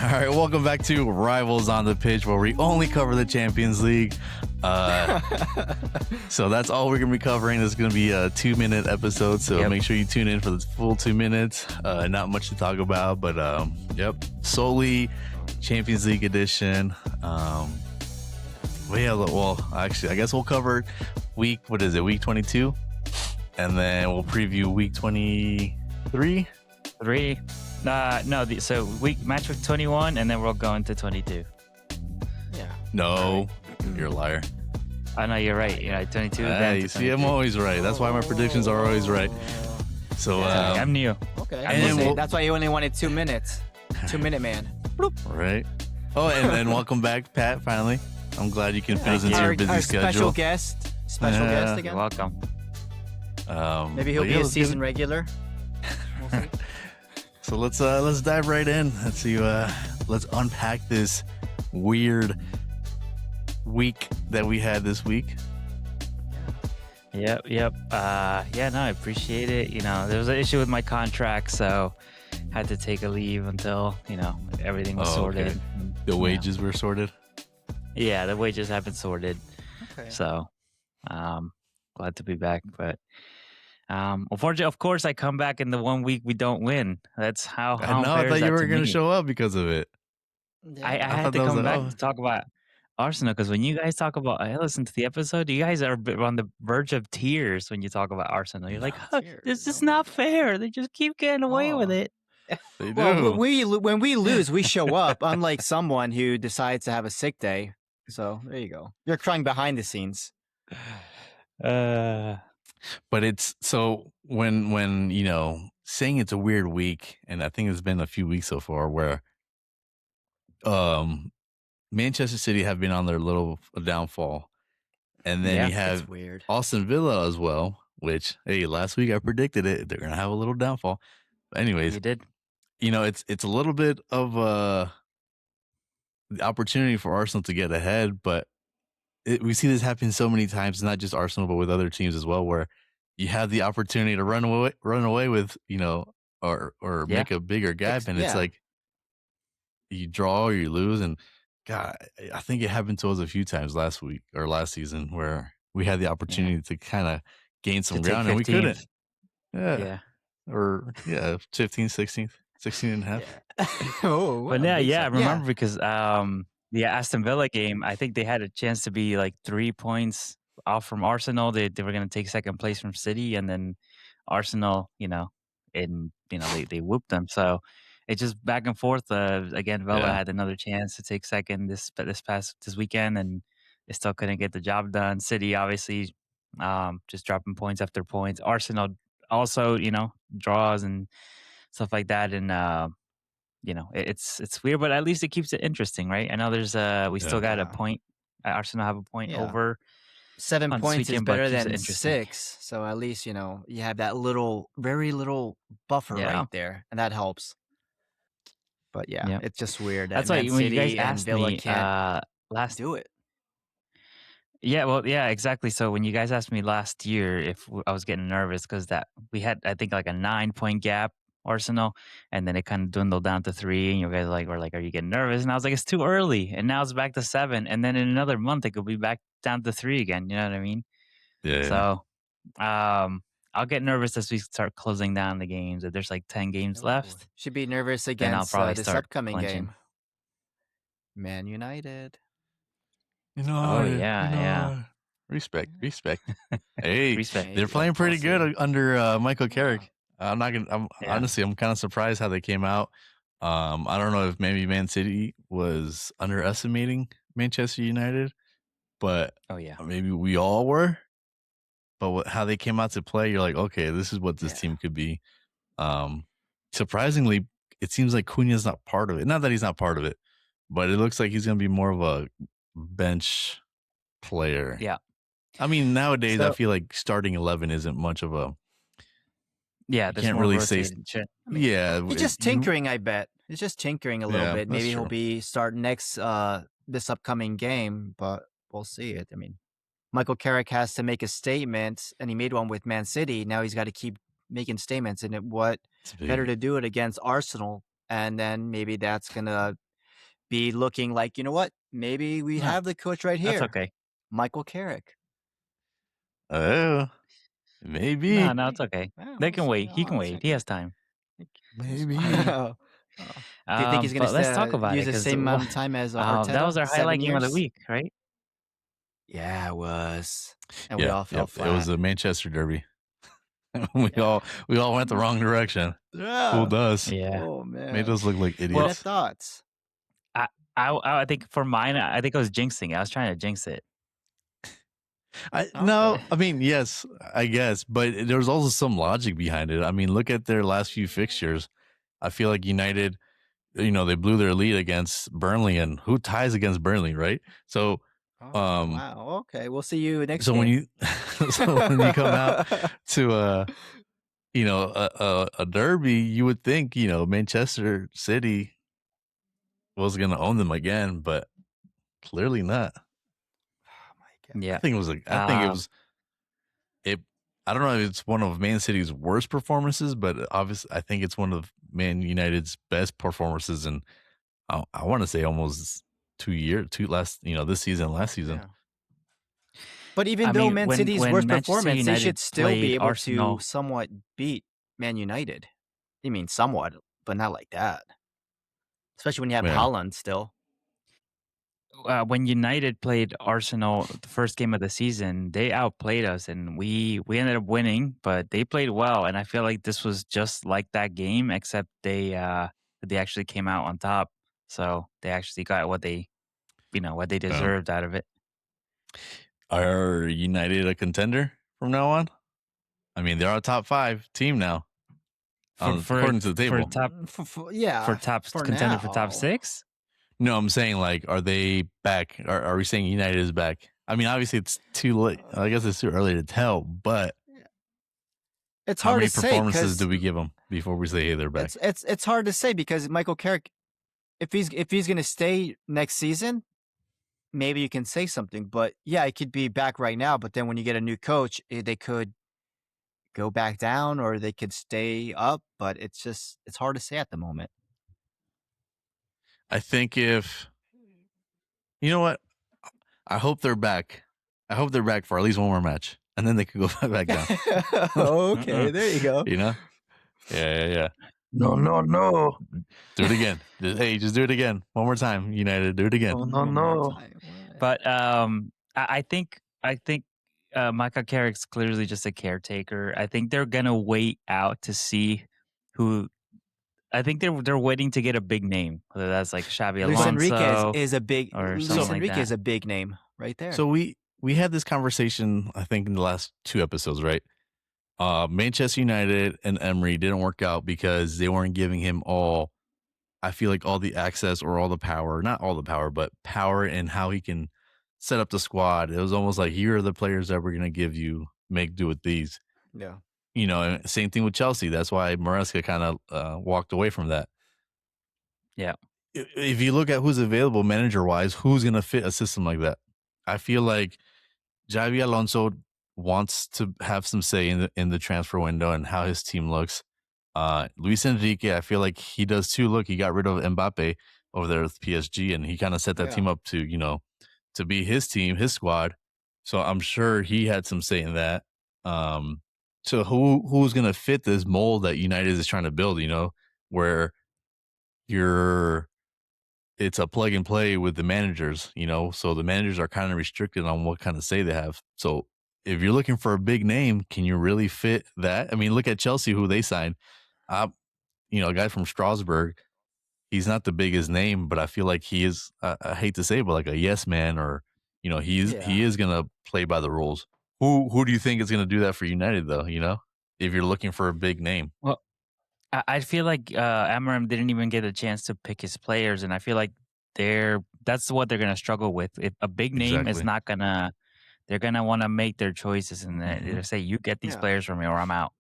All right, welcome back to Rivals on the Pitch, where we only cover the Champions League. So that's all we're going to be covering. It's going to be a 2-minute episode, so make sure you tune in for the full 2 minutes. Not much to talk about, but solely Champions League edition. Actually, I guess we'll cover week 22? And then we'll preview week 23? So match week 21, and then we'll go into 22. Yeah. No, you're a liar. Oh, no, you're right. You're right. 22. You see, I'm always right. That's why my predictions are always right. So I'm new. Okay. That's why you only wanted 2 minutes. 2-minute man. Right. Oh, and then welcome back, Pat. Finally, I'm glad you can fit us into your busy schedule. Special guest again. You're welcome. Maybe he'll be a season regular. We'll see. So let's dive right in. Let's unpack this weird week that we had this week. Yep. I appreciate it. There was an issue with my contract, so had to take a leave until everything was sorted. Okay. The wages were sorted. Yeah, the wages have been sorted. Okay. So, glad to be back. But unfortunately, of course, I come back in the 1 week we don't win. That's how. I thought you were going to show up because of it. I had to come back to talk about Arsenal, because when you guys talk about, I listened to the episode, you guys are on the verge of tears when you talk about Arsenal. You're like, this is not fair. They just keep getting away with it. They do. Well, when we lose, we show up, unlike someone who decides to have a sick day. So there you go. You're crying behind the scenes. But it's so when saying it's a weird week, and I think it's been a few weeks so far where Manchester City have been on their little downfall, and then you have Aston Villa as well, which last week I predicted it, they're gonna have a little downfall. But anyways, You did. It's a little bit of the opportunity for Arsenal to get ahead, but we see this happen so many times, not just Arsenal, but with other teams as well, where you have the opportunity to run away with, or make a bigger gap, and it's like you draw or you lose. And God, I think it happened to us a few times last season where we had the opportunity to kind of gain some ground and we couldn't. Yeah. Or 15th, 16th. 16 and a half. But I remember because the Aston Villa game, I think they had a chance to be like 3 points off from Arsenal. They were going to take second place from City, and then Arsenal, they whooped them. So it's just back and forth. Again, Villa had another chance to take second this weekend, and they still couldn't get the job done. City obviously just dropping points after points. Arsenal also, draws and stuff like that, and it's weird, but at least it keeps it interesting, right? I know there's we still got a point. Arsenal have a point over 7 points is weekend, better than 6, so at least you have that very little buffer right there, and that helps. But it's just weird. That's why when you guys asked me last do it. Yeah, well, yeah, exactly. So when you guys asked me last year if I was getting nervous because that we had, I think, like a 9-point gap, Arsenal, and then it kind of dwindled down to 3, and you guys were like, "Are you getting nervous?" And I was like, "It's too early." And now it's back to 7, and then in another month it could be back down to 3 again. You know what I mean? Yeah. So, I'll get nervous as we start closing down the games. If there's like 10 games left, should be nervous against this upcoming clenching. game. Man United. Respect. Hey, Respect. they're playing pretty good under Michael Carrick. Honestly, I'm kind of surprised how they came out. I don't know if maybe Man City was underestimating Manchester United, but maybe we all were. But how they came out to play, you're like, okay, this is what this team could be. Surprisingly, it seems like Cunha's not part of it. Not that he's not part of it, but it looks like he's going to be more of a bench player. Yeah. I mean, nowadays, I feel like starting 11 isn't much of a... Yeah, can't really say... He's just tinkering, I bet. He's just tinkering a little bit. Maybe he'll be starting next this upcoming game, but we'll see it. I mean, Michael Carrick has to make a statement, and he made one with Man City. Now he's got to keep making statements, and what better to do it against Arsenal? And then maybe that's gonna be looking like, you know what? Maybe we No, have the coach right that's here, okay. Michael Carrick. Oh, No, maybe. no, it's okay. Well, They we'll can see. wait. He Oh, can a wait. He has second. time. Maybe. Oh. Do you think he's But let's talk gonna about it use the because same amount of time as that was Arteta? our 7 highlight game of the years? week, right? Yeah, it was, and we Yeah, all fell yep. It was flat. a Manchester derby. we Yeah. all went the wrong direction. Yeah. Fooled us. Yeah. Oh Made man. us look like Who'd Well, have idiots. thought? I I think for mine, I think I was jinxing it. I was trying to jinx it. No, Okay. I mean, yes, I guess, but there's also some logic behind it. I mean, look at their last few fixtures. I feel like United, they blew their lead against Burnley, and who ties against Burnley, right? So, Oh um, wow. Okay, we'll see you next so when game. you, so when you come out to a derby, you would think Manchester City was going to own them again, but clearly not. Oh my Yeah. I think it was it. I don't know if it's one of Man City's worst performances, but obviously I think it's one of Man United's best performances in I want to say almost 2 years, this season, last season. Yeah. But even I though mean, Man when City's when worst Manchester performance, they United should still be played able to Arsenal, somewhat beat Man United. I mean, somewhat, but not like that. Especially when you have Yeah. Haaland still. when United played Arsenal the first game of the season, they outplayed us and we ended up winning, but they played well. And I feel like this was just like that game, except they actually came out on top. So they actually got what they deserved out of it. Are United a contender from now on? I mean, they're a top 5 team now, For for according to the for table. top Yeah, for top for contender for top now. 6? No, I'm saying like, are they back? Are we saying United is back? I mean, obviously it's too late. I guess it's too early to tell. But It's how hard many to say performances because do we give them before we say, hey, they're back? it's hard to say because Michael Carrick, if he's gonna stay next season, maybe you can say something. But yeah, it could be back right now. But then when you get a new coach, they could go back down or they could stay up. But it's hard to say at the moment. I think if you know what, I hope they're back. I hope they're back for at least one more match, and then they could go back down. Okay, there you go. Yeah. No. Do it again. Just do it again. One more time, United. Do it again. No. But I think Michael Carrick's clearly just a caretaker. I think they're gonna wait out to see who. I think they're waiting to get a big name, whether that's like Xabi Luis Enriquez Alonso is a big or Luis something like Enriquez that. is a big name right there. So we had this conversation, I think, in the last 2 episodes, right? Manchester United and Emery didn't work out because they weren't giving him all the access or all the power, not all the power, but power in how he can set up the squad. It was almost like, here are the players that we're going to give you, make do with these. Yeah. And same thing with Chelsea. That's why Maresca kind of walked away from that. Yeah. If you look at who's available manager-wise, who's going to fit a system like that? I feel like Xabi Alonso wants to have some say in the transfer window and how his team looks. Luis Enrique, I feel like he does too. Look, he got rid of Mbappe over there with PSG, and he kind of set that team up to be his team, his squad. So I'm sure he had some say in that. So who's gonna fit this mold that United is trying to build? Where it's a plug and play with the managers. So the managers are kind of restricted on what kind of say they have. So if you're looking for a big name, can you really fit that? I mean, look at Chelsea, who they signed. A guy from Strasbourg. He's not the biggest name, but I feel like he is. I hate to say it, but like a yes man, or he is gonna play by the rules. Who do you think is gonna do that for United, though? If you're looking for a big name. Well, I feel like Amarim didn't even get a chance to pick his players, and I feel like that's what they're gonna struggle with. If a big name is Exactly. not gonna, they're gonna want to make their choices and they're say, "You get these players from me, or I'm out."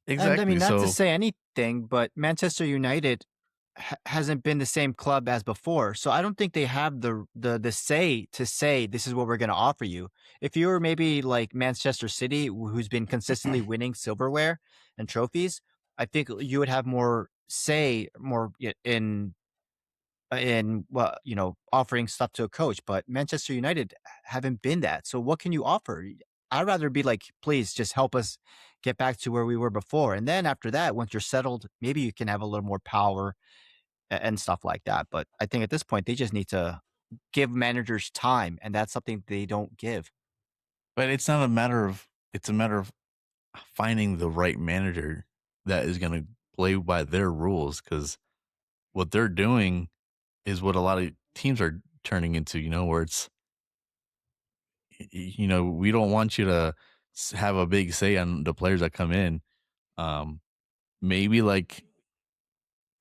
And I Exactly. mean, not to So say anything, but Manchester United hasn't been the same club as before. So I don't think they have the say to say this is what we're going to offer you. If you were maybe like Manchester City, who's been consistently winning silverware and trophies, I think you would have more say, more in well, offering stuff to a coach. But Manchester United haven't been that. So what can you offer? I'd rather be like, please just help us get back to where we were before. And then after that, once you're settled, maybe you can have a little more power and stuff like that. But I think at this point, they just need to give managers time, and that's something they don't give. But it's a matter of finding the right manager that is gonna play by their rules. Because what they're doing is what a lot of teams are turning into, where it's we don't want you to have a big say on the players that come in. Maybe like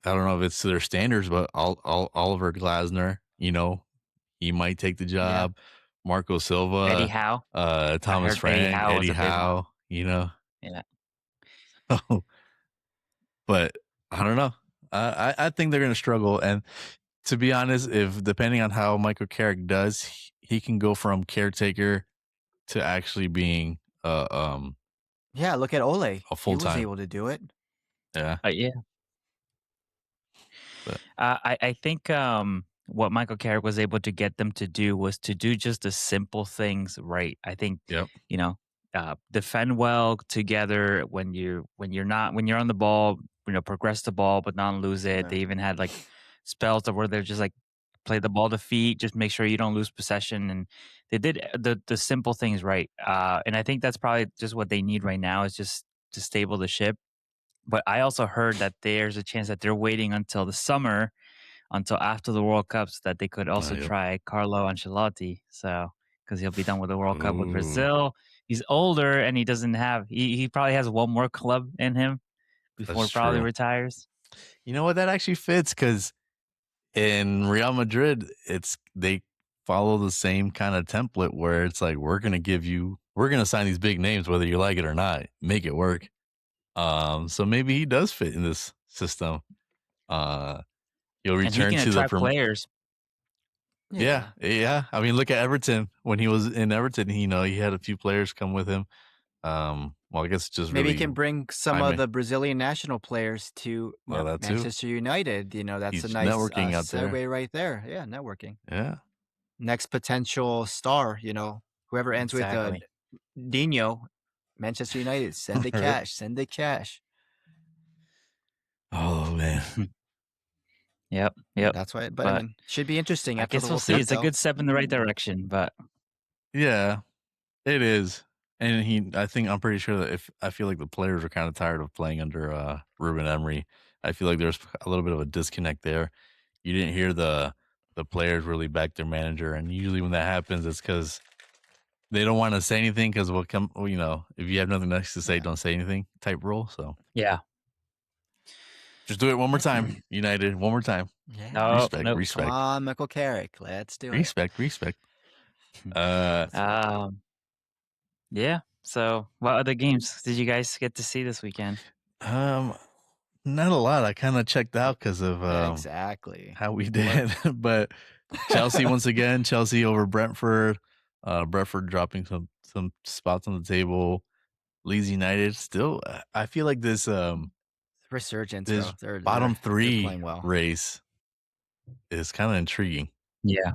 I don't know if it's to their standards, but Oliver Glasner, he might take the Yeah. job. Marco Eddie Silva, Howe. I Thomas heard Eddie Frank, Howe was Eddie a big one. Howe, Yeah. But I don't know. I think they're gonna struggle. And to be honest, if depending on how Michael Carrick does, he can go from caretaker to actually being Yeah, look at Ole. a He full was time. able to do it. Yeah. Yeah. But I think what Michael Carrick was able to get them to do was to do just the simple things right. I think yep. you know defend well together when you're on the ball. Progress the ball but not lose it. Yeah. They even had like spells where they're just like play the ball to feet, just make sure you don't lose possession. And they did the simple things right. And I think that's probably just what they need right now is just to stable the ship. But I also heard that there's a chance that they're waiting until the summer, until after the World Cup, so that they could also Yep. try Carlo Ancelotti. So because he'll be done with the World Cup with Ooh, Brazil, he's older and he doesn't have. He probably has one more club in him before that's he probably true. retires. You know what? That actually fits because in Real Madrid, they follow the same kind of template where it's like we're gonna sign these big names whether you like it or not, make it work. So maybe he does fit in this system. Uh, he'll And he return can to the attract players. yeah, Yeah. yeah. I mean, look at Everton when he was in Everton. He had a few players come with him. Well, I guess just Maybe he really can bring some of Jaime. the Brazilian national players to Well, that too. Manchester United. That's a He's nice networking out there. segue right there. Yeah, networking. Yeah, Next potential star, whoever ends with Exactly. Dino, Manchester United, send the right. cash, send the cash. Oh man, Yep. Yeah, Yep. that's why. But I But mean, should be interesting I after guess the we'll World see. Cup, It's a though. good step in the right direction. But yeah, it is. And I'm pretty sure that if I feel like the players are kind of tired of playing under Ruben Emery. I feel like there's a little bit of a disconnect there. You didn't hear the players really back their manager, and usually when that happens, it's because they don't want to say anything because if you have nothing nice to say, Yeah. don't say anything type rule. So yeah. just do it one more time, United. One more time. Yeah. No. Respect, Nope. Come respect, on, Michael Carrick. Let's do it. respect, respect. Uh, That's right. Um. Yeah. So, what other games did you guys get to see this weekend? um, not a lot. I kind of checked out because of Yeah, exactly. how we What? did, but Chelsea once again, Chelsea over Brentford. Brentford dropping some spots on the table. Leeds United still. I feel like Resurgence, this bro. They're bottom they're they're three playing well. race is kind of intriguing. Yeah.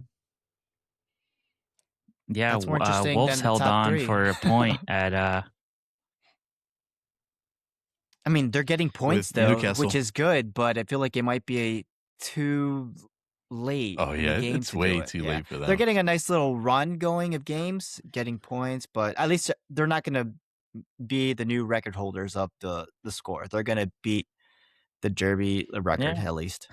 Yeah. That's more interesting Wolves than the held top on three. for a point at I mean, they're getting With points though, which Newcastle. is good, but I feel like it might be too late Oh in the yeah, game it's to do way it. too Yeah. late for They're them. getting a nice little run going of games, getting points, but at least they're not going to be the new record holders of the score. They're going to beat the Derby record yeah. at least.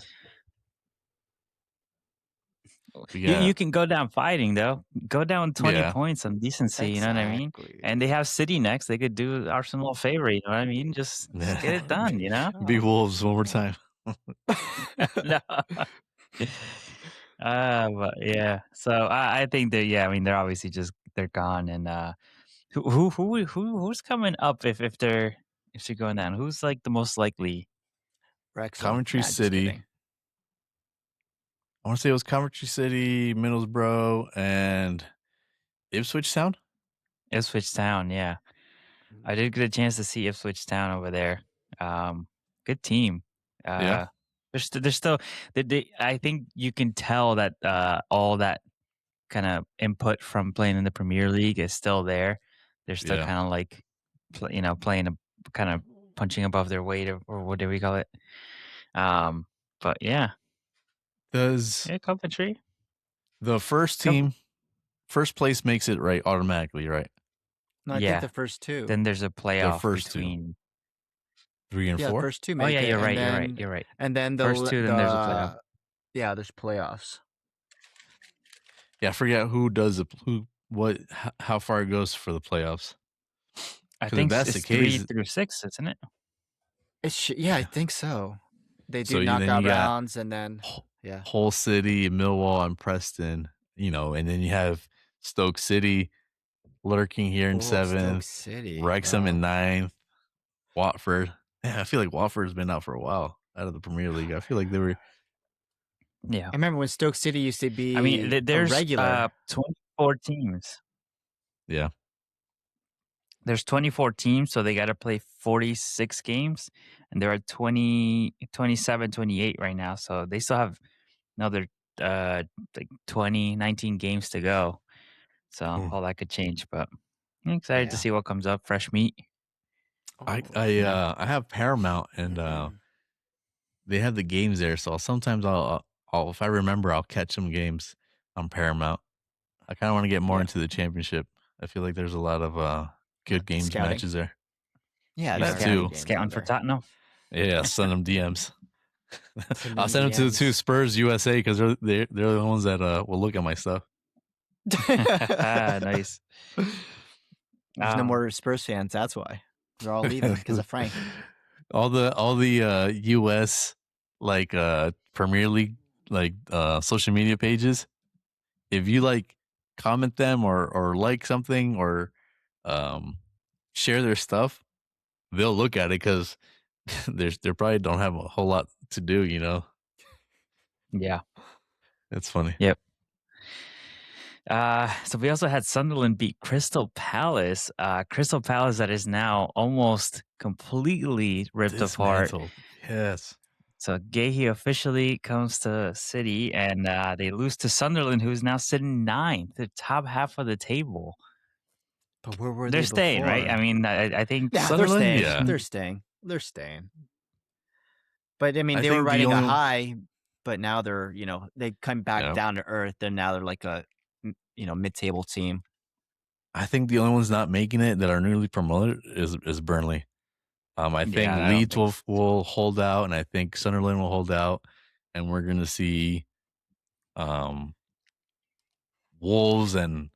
We You got can go down fighting though. Go down 20 yeah. points on decency. You know what I mean? And they Exactly. have City next. They could do Arsenal a favor. You know what I mean? Just get it done. You know? Big Sure. Wolves one more time. No. But yeah. So I think that yeah. I mean, they're obviously they're gone. And who's coming up if they're going down? Who's like the most likely? Wrexham. Coventry Nah, just City, kidding. I want to say it was Coventry City, Middlesbrough, and Ipswich Town. Ipswich Town, yeah. I did get a chance to see Ipswich Town over there. Good team. Yeah. They're still. I think you can tell that all that kind of input from playing in the Premier League is still there. They're still Yeah. kind of like, playing a kind of punching above their weight, or what do we call it? But yeah, Does Coventry. the first team, first place makes it right automatically, right? No, I think the first two. Then there's a playoff first two. between 3 and 4. The first two Oh make yeah, it. you're and right. then, You're right. And then the First two, then there's a playoff. Yeah, there's playoffs. Yeah, I forget who does how far it goes for the playoffs. I think that's it's the case, 3 through 6, isn't it? I think so. They do So then knockout you got rounds, and then Hull City, Millwall, and Preston. And then you have Stoke City lurking here in 7th, Stoke City, Wrexham in 9th, Watford. Yeah, I feel like Watford's been out for a while out of the Premier League. I feel like they were. Yeah, I remember when Stoke City used to be. I mean, there's regular. 24 teams. Yeah. There's 24 teams, so they got to play 46 games, and they're at 27, 28 right now. So they still have another like 19 games to go. So all that could change, but I'm excited to see what comes up. Fresh meat. I have Paramount, and they have the games there. So sometimes I'll if I remember, I'll catch some games on Paramount. I kind of want to get more into the championship. I feel like there's a lot of good games matches there. Yeah, that too. Scouting for Tottenham. Yeah, send them DMs. I'll send them to the 2 Spurs USA because they're the ones that will look at my stuff. Nice. There's no more Spurs fans. That's why they're all leaving because of Frank. All the US like Premier League like social media pages. If you like comment them or like something or share their stuff, they'll look at it because they probably don't have a whole lot to do, Yeah, it's funny. Yep. So we also had Sunderland beat Crystal Palace. Crystal Palace that is now almost completely ripped apart. Yes. So Gahey officially comes to City, and they lose to Sunderland, who's now sitting 9th, the top half of the table. But where were they're they staying, before? right? I mean, I think Sunderland. They're staying. They're staying. But I mean, they were riding a high, but now they're they come back down to earth. And now they're like a mid-table team. I think the only ones not making it that are newly promoted is Burnley. I think Leeds will hold out, and I think Sunderland will hold out, and we're going to see Wolves and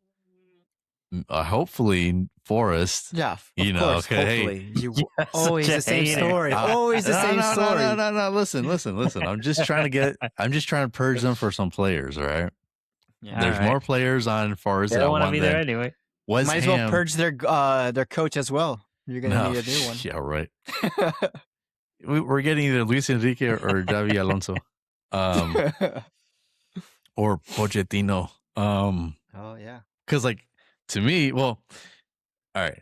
hopefully Forest. Yeah, of course. Hopefully, always the same story. Always the same story. No. Listen. I'm just trying to purge them for some players. All right. Yeah, there's more players on Forest. They don't want to be there anyway. Might as well purge their coach as well. You're gonna need a new one. Yeah, right. We're getting either Luis Enrique or Xavi Alonso, or Pochettino. Oh yeah. Because to me, well, all right.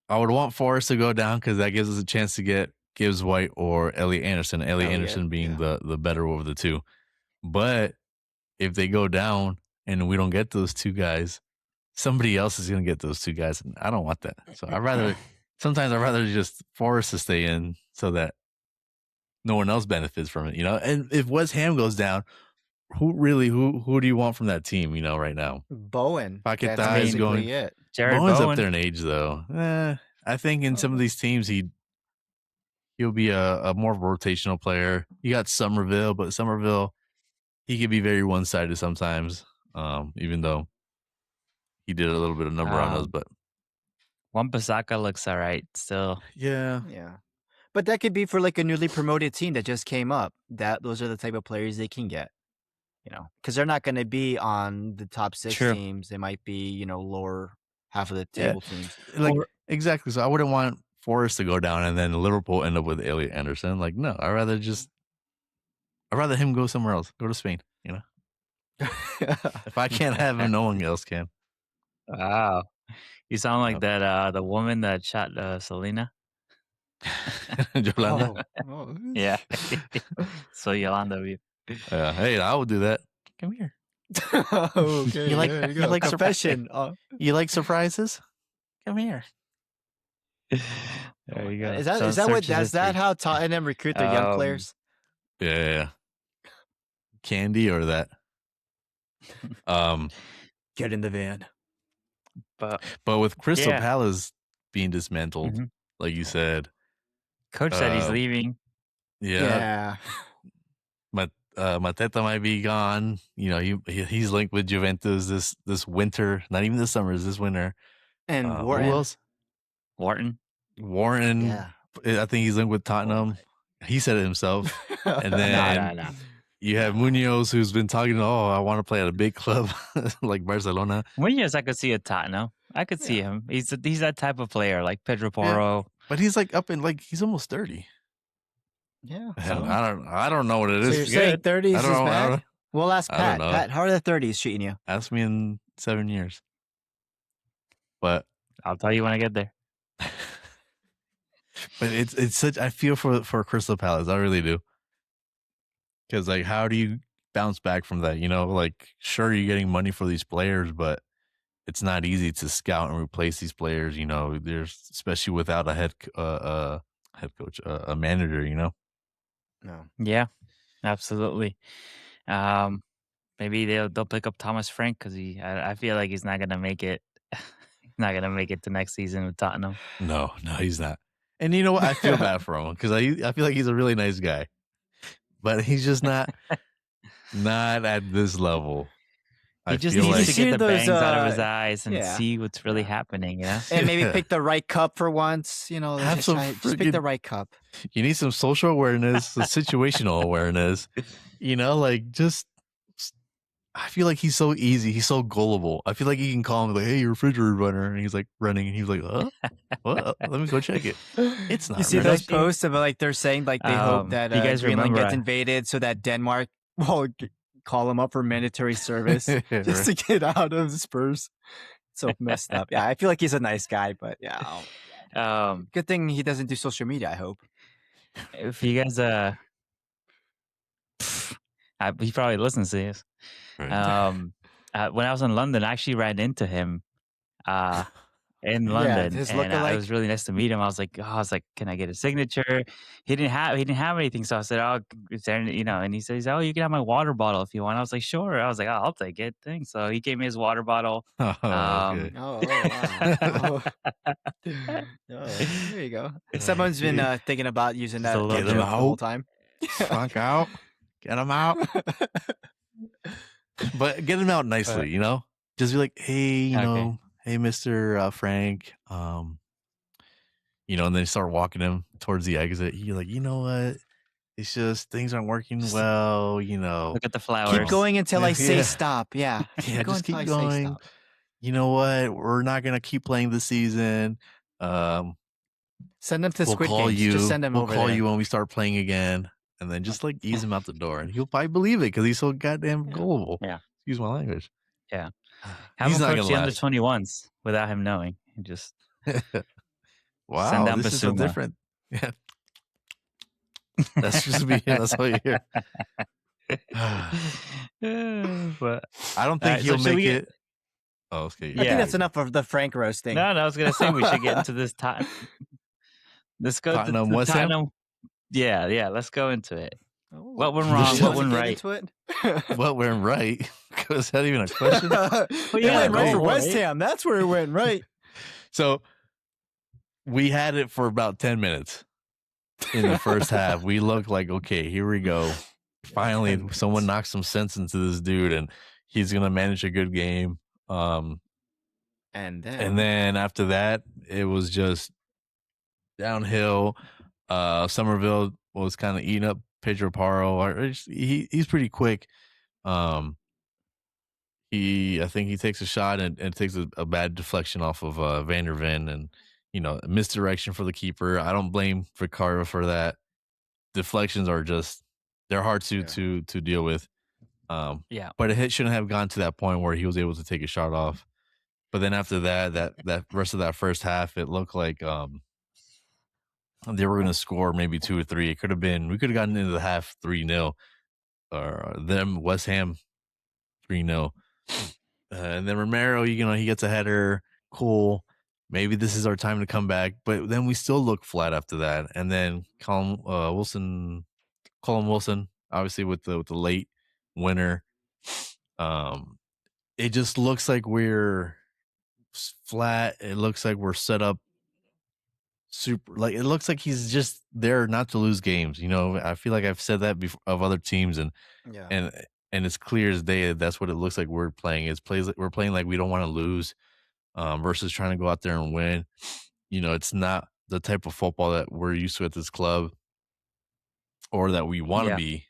I would want Forrest to go down because that gives us a chance to get Gibbs White or Elliot Anderson. Elliot Anderson being the better of the two. But if they go down and we don't get those two guys, somebody else is going to get those two guys, and I don't want that. So sometimes I'd rather just Forrest to stay in so that no one else benefits from it, And if West Ham goes down, who do you want from that team, right now? Bowen. Paquetá That's is going. it. Bowen's up there in age, though. I think in some of these teams he'll be a more rotational player. You got Somerville, but Somerville, he could be very one-sided sometimes, even though he did a little bit of number on us. But Wan-Bissaka looks all right still. Yeah. But that could be for a newly promoted team that just came up. Those are the type of players they can get, because they're not going to be on the top 6 teams. They might be, lower half of the table teams. Exactly. So I wouldn't want Forrest to go down and then Liverpool end up with Elliot Anderson. No, I'd rather just I'd rather him go somewhere else. Go to Spain. If I can't have him, no one else can. Wow. You sound like that the woman that shot Selena. Yolanda. Oh. Yeah. So Yolanda. Hey, I would do that. Come here. Okay. You like there you go. like Confession. You like surprises? Come here. There you go. Is that how Tottenham recruit their young players? Yeah. Candy or that? Get in the van. But with Crystal Palace being dismantled, like you said, coach said he's leaving. Yeah. Mateta might be gone. He's linked with Juventus this winter. Not even this summer, this winter. And Wharton. Who else? Wharton. Yeah. I think he's linked with Tottenham. He said it himself. And then No. you have Munoz, who's been talking, I want to play at a big club like Barcelona. Munoz, I could see at Tottenham. I could see him. He's that type of player, like Pedro Porro. Yeah. But he's like up in he's almost 30. Yeah. So. I don't know what it is. So you're saying 30s is bad? We'll ask Pat. Pat, how are the 30s treating you? Ask me in 7 years. But I'll tell you when I get there. But it's such. I feel for Crystal Palace. I really do. Because how do you bounce back from that? Sure, you're getting money for these players, but it's not easy to scout and replace these players. There's especially without a head coach, a manager. No. Yeah, absolutely. Maybe they'll pick up Thomas Frank because I feel like he's not gonna make it. He's not gonna make it to next season with Tottenham. No, he's not. And you know what? I feel bad for him because I feel like he's a really nice guy, but he's just not at this level. He just needs to get the bangs out of his eyes and see what's really happening, And maybe pick the right cup for once, just pick the right cup. You need some social awareness, some situational awareness, I feel like he's so easy. He's so gullible. I feel like you can call him hey, your refrigerator runner. And he's running and he's like, what? Let me go check it. It's not. You see those posts of they're saying they hope that you guys Greenland gets invaded so that Denmark will call him up for mandatory service just to get out of Spurs. So messed up. Yeah, I feel like he's a nice guy, but good thing he doesn't do social media, I hope. If you guys he probably listens to this. Right. When I was in London, I actually ran into him in London, and it was really nice to meet him. I was like, can I get a signature? He didn't have anything, so I said, oh, is there, and he says, oh, you can have my water bottle if you want. I was like, sure. I was like, I'll take it. Thanks. So he gave me his water bottle. Okay. Wow. There you go. Someone's been thinking about using that the whole time. Funk out. Get him out. But get him out nicely, Just be like, hey, hey, Mr. Frank, and then start walking him towards the exit. You're like, you know what? It's just things aren't working well, Look at the flowers. Keep going until I say stop. Yeah. Just keep going. You know what? We're not gonna keep playing this season. Send them to Squid Games. Just send them over there. We'll call you when we start playing again. And then just ease him out the door, and he'll probably believe it because he's so goddamn gullible. Yeah, excuse my language. Yeah, have him coach the under-21s without him knowing. And just wow, send down this Basuma. is so different. Yeah, that's just me. That's all you hear. But I don't think he'll make it. Oh, okay. I think that's enough of the Frank roasting. No, I was gonna say we should get into this time. Let's go Tottenham, to West Tottenham. Yeah, let's go into it. What went wrong? What went right? What went right? Was that even a question? It went right for West Ham. That's where it went right. So we had it for about 10 minutes in the first half. We looked like, okay, here we go. Finally, someone knocked some sense into this dude, and he's gonna manage a good game. And then after that, it was just downhill. Somerville was kind of eating up Pedro Porro. He's pretty quick. I think he takes a shot and takes a bad deflection off of Van der Ven, and misdirection for the keeper. I don't blame Vicario for that. Deflections are just They're hard to deal with. Yeah. But it shouldn't have gone to that point where he was able to take a shot off. But then after that rest of that first half, it looked like they were going to score maybe 2 or 3. It could have been we could have gotten into the half 3-0 or them West Ham 3-0. And then Romero, he gets a header. Cool. Maybe this is our time to come back. But then we still look flat after that. And then Colin Wilson, obviously with the late winner. It just looks like we're flat. It looks like we're set up super. Like it looks like he's just there not to lose games. I feel like I've said that before of other teams, and it's clear as day that's what it looks like we're playing. We're playing like we don't want to lose, versus trying to go out there and win. It's not the type of football that we're used to at this club, or that we want to be.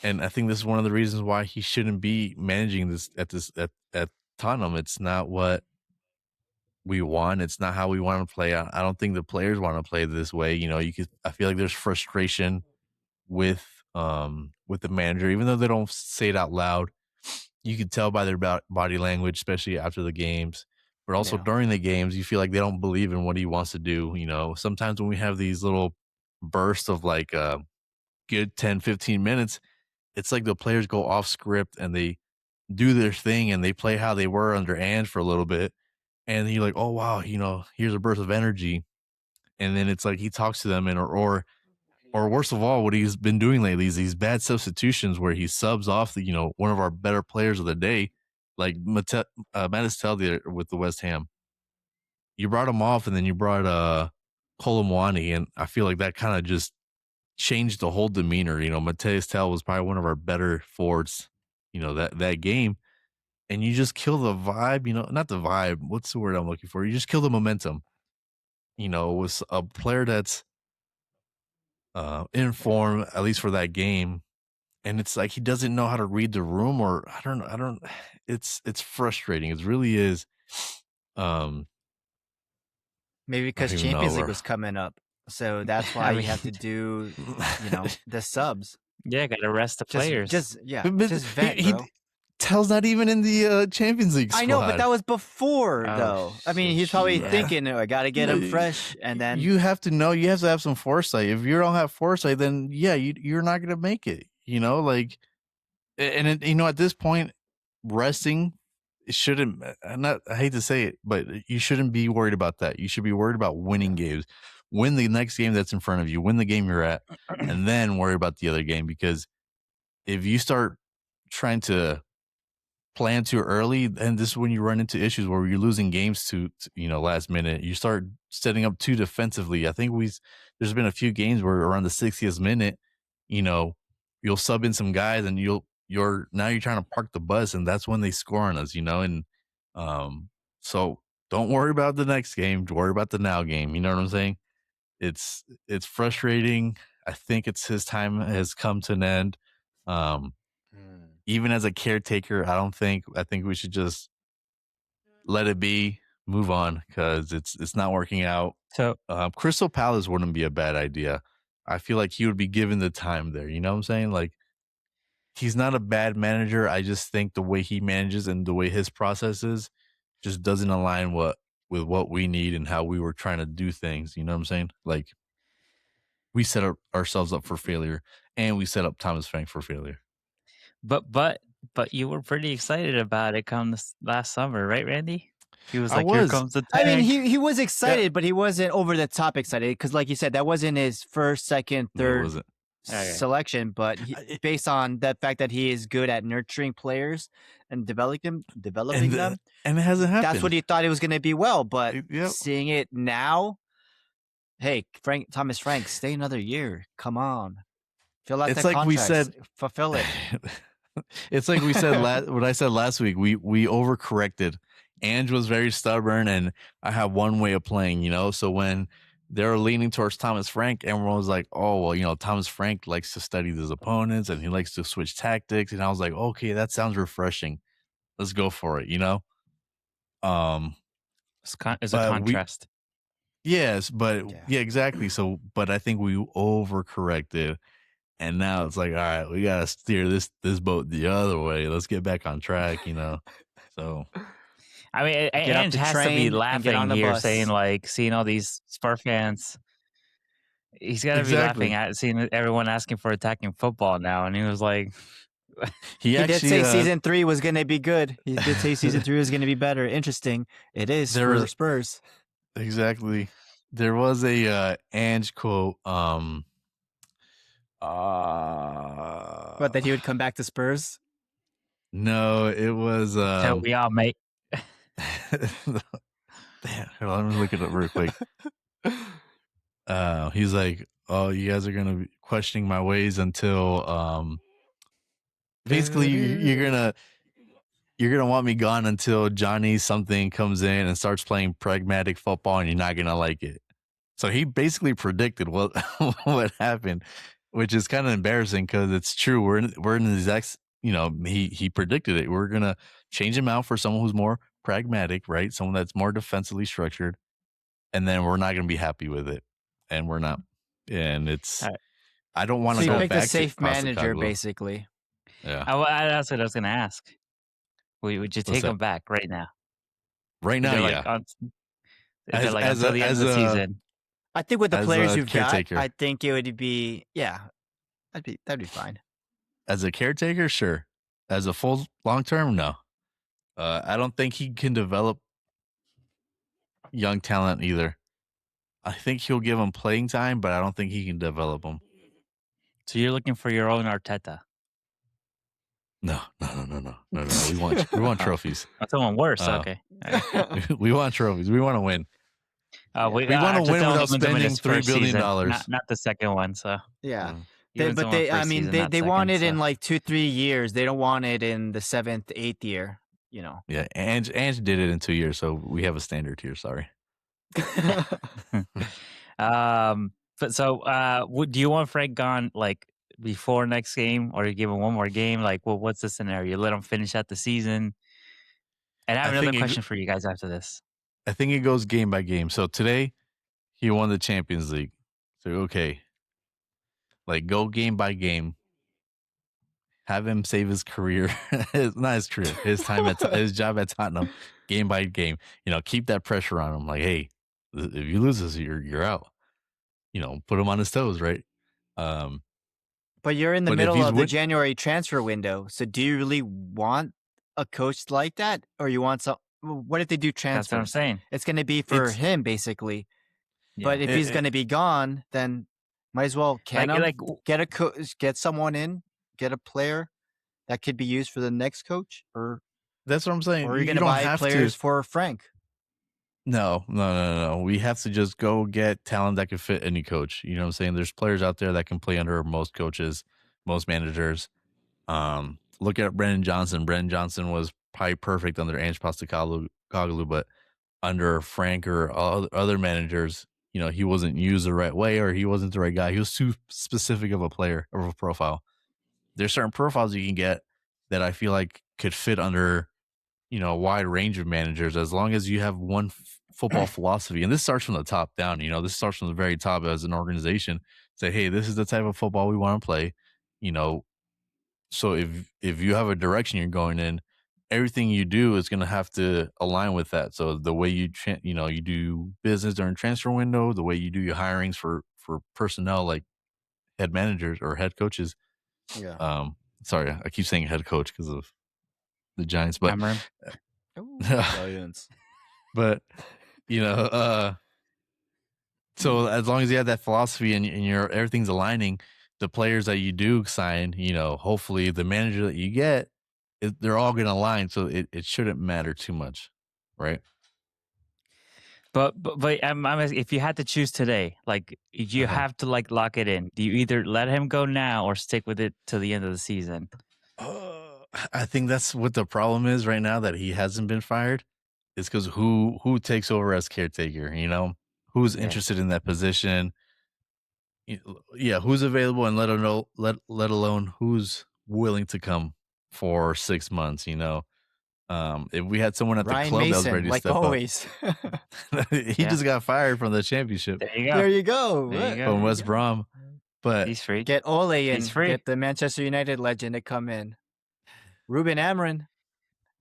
And I think this is one of the reasons why he shouldn't be managing this at Tottenham. It's not what we want. It's not how we want to play. I don't think the players want to play this way. I feel like there's frustration with the manager, even though they don't say it out loud. You could tell by their body language, especially after the games, but also during the games, you feel like they don't believe in what he wants to do. Sometimes when we have these little bursts of like good 10, 15 minutes, it's like the players go off script and they do their thing and they play how they were under Ange for a little bit. And you're like, oh, wow, here's a burst of energy. And then it's like he talks to them or worst of all, what he's been doing lately is these bad substitutions where he subs off one of our better players of the day, like Mattis Tel with the West Ham. You brought him off and then you brought Colomwani, and I feel like that kind of just changed the whole demeanor. Mateus Tel was probably one of our better forwards, that game. And you just kill the vibe, not the vibe. What's the word I'm looking for? You just kill the momentum. With a player that's in form, at least for that game. And it's like he doesn't know how to read the room, or I don't it's frustrating. It really is. Maybe because Champions League was coming up. So that's why you have to do, the subs. Yeah, got to rest the players. Just vent, bro. Tel's not even in the Champions League squad. I know, but that was before, though. I mean, he's probably thinking, I got to get him fresh, and then... You have to know, you have to have some foresight. If you don't have foresight, then, you're not going to make it, at this point, resting shouldn't... I hate to say it, but you shouldn't be worried about that. You should be worried about winning games. Win the next game that's in front of you. Win the game you're at, and then worry about the other game, because if you start trying to plan too early, and this is when you run into issues where you're losing games to last minute. You start setting up too defensively. I think there's been a few games where around the 60th minute, you'll sub in some guys and you're trying to park the bus, and that's when they score on us, and so don't worry about the next game, worry about the now game. You know what I'm saying? It's frustrating. I think his time has come to an end. Even as a caretaker, I think we should just let it be, move on, because it's not working out. So Crystal Palace wouldn't be a bad idea. I feel like he would be given the time there. You know what I'm saying? Like, he's not a bad manager. I just think the way he manages and the way his process is just doesn't align with what we need and how we were trying to do things. You know what I'm saying? Like, we set ourselves up for failure, and we set up Thomas Frank for failure. But you were pretty excited about it come this last summer, right, Randy? He was like, here comes the tank. I mean, he was excited, but he wasn't over the top excited, because like you said, that wasn't his first, second, third selection, but based on the fact that he is good at nurturing players and developing them. And it hasn't happened. That's what he thought it was going to be but seeing it now, hey, Thomas Frank, stay another year. Come on. Fill out the contracts. We said, fulfill it. It's like we said what I said last week. We overcorrected. Ange was very stubborn, and I have one way of playing, So when they were leaning towards Thomas Frank, everyone was like, oh, well, Thomas Frank likes to study his opponents and he likes to switch tactics. And I was like, okay, that sounds refreshing. Let's go for it, It's a contrast. Yes, but Yeah. yeah, exactly. So, but I think we overcorrected, and now it's like, all right, we gotta steer this boat the other way. Let's get back on track, So I mean, Get off Ange the has to be train and get on laughing the here, saying bus. like, seeing all these Spurs fans. He's got to be laughing exactly. at seeing everyone asking for attacking football now, and he was like, He He did actually say season 3 was going to be good. He did say season 3 was going to be better. Interesting. It is there for was Spurs. exactly there was a Ange quote. But that he would come back to Spurs. No, it was "So we all mate." Damn, hold on, let me look it up real quick. He's like, "Oh, you guys are gonna be questioning my ways until basically you're gonna want me gone until Johnny something comes in and starts playing pragmatic football, and you're not gonna like it." So he basically predicted what what happened, which is kind of embarrassing because it's true. We're in the exact, he predicted it. We're gonna change him out for someone who's more pragmatic, right? Someone that's more defensively structured, and then we're not gonna be happy with it, and we're not. And All it's right. I don't want So to he go picked a back to safe manager, Costa. basically. Yeah, That's what I was gonna ask. Would you what's take that? him back right now? Right Is now, there like yeah. until the end of the season? I think with the As players a you've got, caretaker, I think it would be, yeah, that'd be fine. as a caretaker, sure. As a full long term, no. I don't think he can develop young talent either. I think he'll give him playing time, but I don't think he can develop them. So you're looking for your own Arteta? No, no, no, no, no, no, no. We want Oh, trophies. someone worse. Uh, Okay. we want trophies. We want to win. We We want to win Arteta only without wins them in spending his $3 first billion season, dollars. not the second one. So Yeah. Mm. he wins But them on I first mean, season, not they want second. it in So like 2-3 years. They don't want it in the 7th, 8th year. Yeah, Ange did it in 2 years, so we have a standard here. Sorry. but so do you want Frank gone like before next game, or you give him one more game? Like, well, what's the scenario? You let him finish out the season. And I have I another think question for you guys after this. I think it goes game by game. So today he won the Champions League. So okay, like go game by game. Have him save his career, not his career, his time at his job at Tottenham, game by game. Keep that pressure on him. Like, hey, if you lose this, you're out. Put him on his toes, right? Um, But you're in the but if middle he's of the win, January transfer window. So do you really want a coach like that? Or you want some? What if they do That's what I'm transfers? saying. It's going to be for it's him, basically. Yeah. But if he's going to be gone, then might as well get someone in, get a player that could be used for the next coach, or that's what I'm saying. are you You going to don't buy have to. players for Frank? No, no, no, no, no. We have to just go get talent that can fit any coach. You know what I'm saying? There's players out there that can play under most coaches, most managers. Look at Brendan Johnson. Brendan Johnson was probably perfect under Ange Postecoglou, but under Frank or other managers, he wasn't used the right way, or he wasn't the right guy. He was too specific of a player or a profile. There's certain profiles you can get that I feel like could fit under, a wide range of managers, as long as you have one football philosophy. And this starts from the top down. This starts from the very top as an organization. Say, hey, this is the type of football we want to play. You know, so if you have a direction you're going in, everything you do is going to have to align with that. So the way you you do business during transfer window, the way you do your hirings for personnel like head managers or head coaches. Yeah. Sorry, I keep saying head coach because of the Giants, but Giants. but so as long as you have that philosophy and your everything's aligning, the players that you do sign, hopefully the manager that you get, they're all going to align. So it shouldn't matter too much, right? But I'm asking, if you had to choose today, like you have to like lock it in. Do you either let him go now or stick with it to the end of the season? I think that's what the problem is right now, that he hasn't been fired. It's because who takes over as caretaker? Who's interested in that position? Yeah, who's available, and let alone who's willing to come for 6 months. If we had someone at the Ryan club that was Mason, ready to like step up, always. he just got fired from the championship There you go. There you go. There you go. from There you West go. Brom. But He's free. Get Ole He's in. free. Get the Manchester United legend to come in. Ruben Amorim.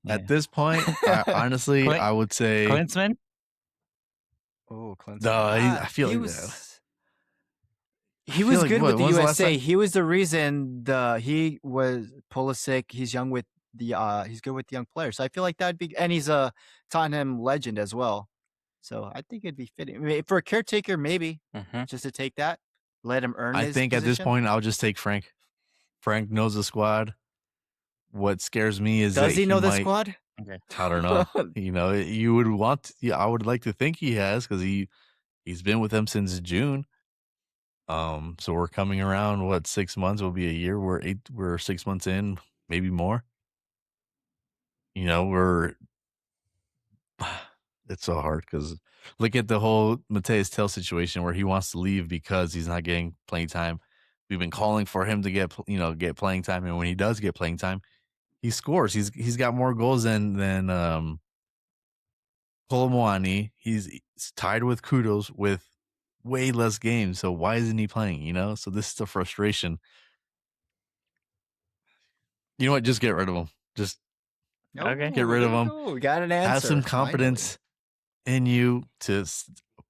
at this point, honestly, Clint, I would say Klinsmann. Oh, Klinsmann. no. I feel he like was. I He feel was like good with the When's the last USA. time? He was the reason he was Pulisic. He's young with he's good with the young players. So I feel like that'd be, and he's a Tottenham legend as well. So I think it'd be fitting. I mean, for a caretaker, maybe just to take that, let him earn I his think at this position. point, I'll just take Frank. Frank knows the squad. What scares me is Does that he know the might, squad? Okay. I don't know. You would want. Yeah, I would like to think he has because he's been with them since June. So we're coming around. What 6 months will be a year? We're 6 months in, maybe more. We're. It's so hard because look at the whole Mateus Tell situation where he wants to leave because he's not getting playing time. We've been calling for him to get playing time, and when he does get playing time, he scores. He's got more goals than Kolomwani. He's tied with Kudos with way less games. So why isn't he playing? So this is the frustration. You know what? Just get rid of him. Just Okay. get rid of him. We got an answer. Have some finally. confidence in you to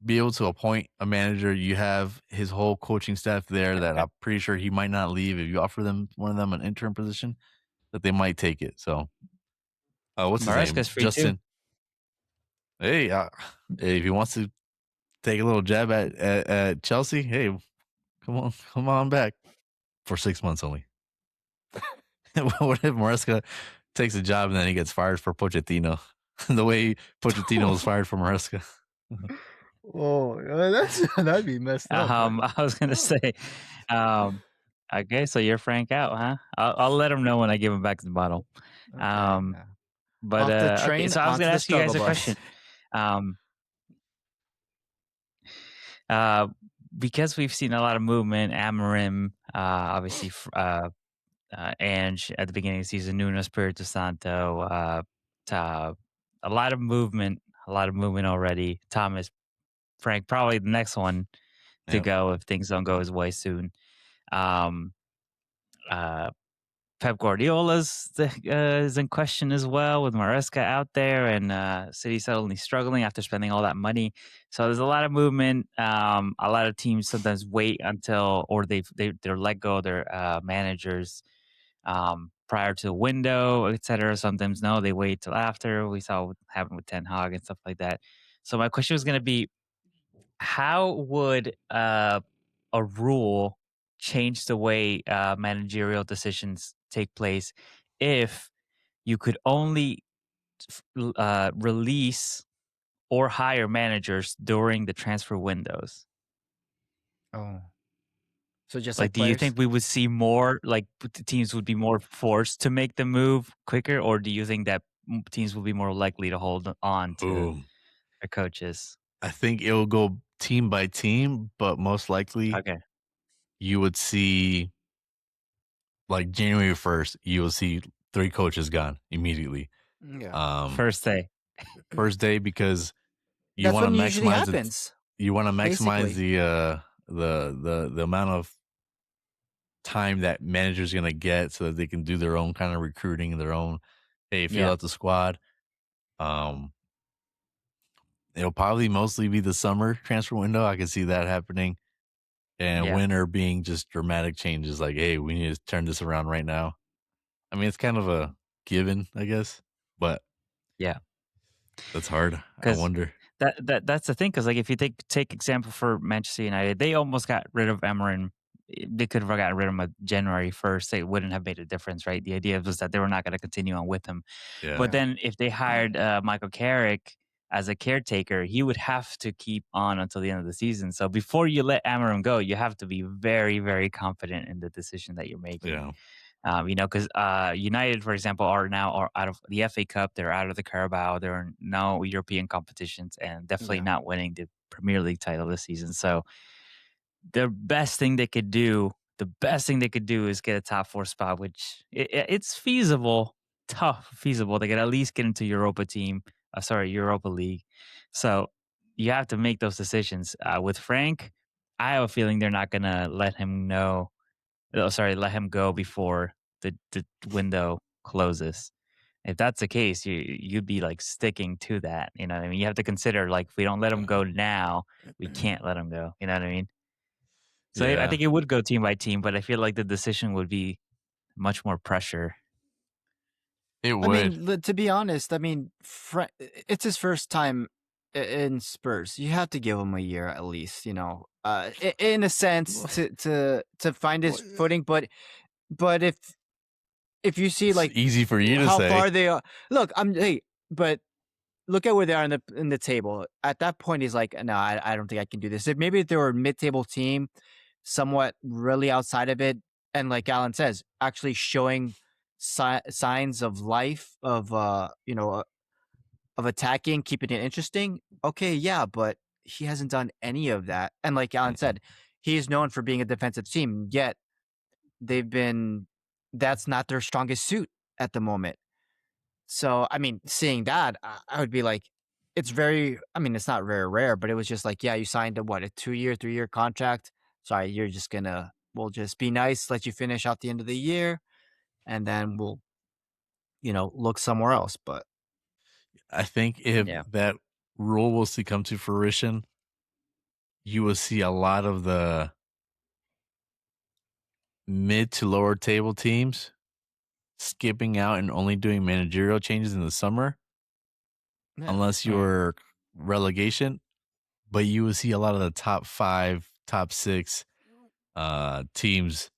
be able to appoint a manager. You have his whole coaching staff there that I'm pretty sure he might not leave. If you offer one of them an interim position, that they might take it. So, what's his name? Maresca's free Justin. too. Hey, if he wants to take a little jab at Chelsea, hey, come on back for 6 months only. What if Maresca takes a job and then he gets fired for Pochettino? The way Pochettino was fired for Maresca. Oh, that'd be messed up. I was gonna say, okay, so you're Frank out, huh? I'll let him know when I give him back the bottle. Okay, But Off the okay, train, so I was onto gonna the ask you guys a struggle question. Because we've seen a lot of movement, Amorim, obviously, Ange at the beginning of the season, Nuno Espirito Santo, a lot of movement already. Thomas, Frank, probably the next one to Yep. go if things don't go his way soon. Um, Pep Guardiola's is in question as well with Maresca out there and City suddenly struggling after spending all that money. So there's a lot of movement. A lot of teams sometimes wait until or they're let go of their managers prior to the window, etc. Sometimes no, they wait till after. We saw what happened with Ten Hag and stuff like that. So my question was going to be, how would a rule change the way managerial decisions take place if you could only release or hire managers during the transfer windows? Oh, so just Like, do you think we would see more, like the teams would be more forced to make the move quicker, or do you think that teams will be more likely to hold on to Ooh. their coaches? I think it will go team by team, but most likely Okay. you would see like January 1st, you will see 3 coaches gone immediately. Yeah. First day. First day because you That's want to when it usually maximize it. happens. You want to maximize Basically. the amount of time that managers going to get so that they can do their own kind of recruiting, their own, hey, fill Yeah. out the squad. It'll probably mostly be the summer transfer window. I can see that happening. And Yeah. winter being just dramatic changes like, hey, we need to turn this around right now. I mean, it's kind of a given, I guess, but Yeah. that's hard. I 'Cause wonder. that's the thing, because like if you take example for Manchester United, they almost got rid of Amorim. They could have gotten rid of him on January 1st. It wouldn't have made a difference, right? The idea was that they were not going to continue on with him. Yeah. But then if they hired Michael Carrick as a caretaker, he would have to keep on until the end of the season. So before you let Amorim go, you have to be very, very confident in the decision that you're making. Yeah. Because United, for example, are out of the FA Cup. They're out of the Carabao. They're in no European competitions and definitely not winning the Premier League title this season. So the best thing they could do is get a top 4 spot, which it's feasible, tough feasible they could at least get into Europa League. So you have to make those decisions. With Frank, I have a feeling they're not gonna let him let him go before the window closes. If that's the case, you'd be like sticking to that. You know what I mean? You have to consider like if we don't let him go now, we can't let him go. You know what I mean? So I Yeah, think it would go team by team, but I feel like the decision would be much more pressure. it I would. mean, to be honest, I mean, it's his first time in Spurs. You have to give him a year at least, in a sense to find his footing. But if you see It's like easy for you to how say. far they are, but look at where they are in the table. At that point, he's like, no, I don't think I can do this. If they were a mid-table team, somewhat really outside of it, and like Alan says, actually showing signs of life of attacking, keeping it interesting. Okay, yeah, but he hasn't done any of that. And like Alan Mhm. said, he is known for being a defensive team. Yet that's not their strongest suit at the moment. So, I mean, seeing that, I would be like, it's not very rare, but it was just like, yeah, you signed a 2-year, 3-year contract. Sorry, we'll just be nice, let you finish out the end of the year, and then we'll, look somewhere else. But I think if Yeah. that rule was to come to fruition, you will see a lot of the mid to lower table teams skipping out and only doing managerial changes in the summer, yeah, unless you're relegation. But you will see a lot of the top 5, top 6 teams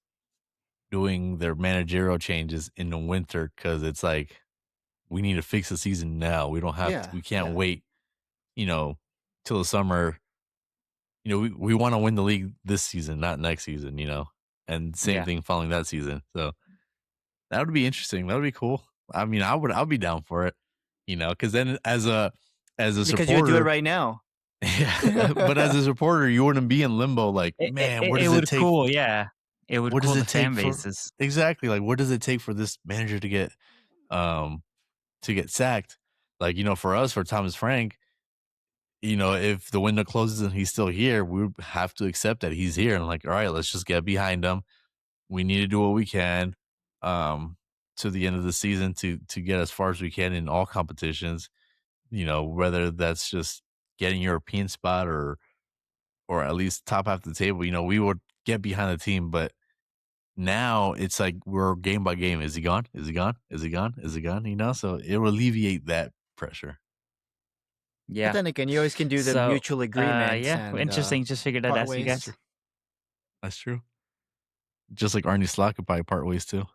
doing their managerial changes in the winter because it's like we need to fix the season now. We don't have to. yeah, We can't yeah. wait. Till the summer. We want to win the league this season, not next season. And same Yeah. thing following that season. So that would be interesting. That would be cool. I mean, I'll be down for it. Because then as a Because you would do it supporter, right now. yeah. But as a supporter, you wouldn't be in limbo. Like, man, what It does it would take? cool, yeah. It would What does cool the it take fan for bases. exactly? Like, what does it take for this manager um to get sacked? Like, for us, for Thomas Frank, if the window closes and he's still here, we have to accept that he's here. And like, all right, let's just get behind him. We need to do what we can to the end of the season to get as far as we can in all competitions. Whether that's just getting European spot or at least top half the table. We would get behind the team, but now it's like we're game by game. Is he gone? Is he gone? Is he gone? Is he gone? So it will alleviate that pressure. But Yeah. then again, you always can do the So, mutual agreements yeah, and interesting. Just figured I'd part ask you ways. guys. That's true. Just like Arnie Slot could probably part ways too.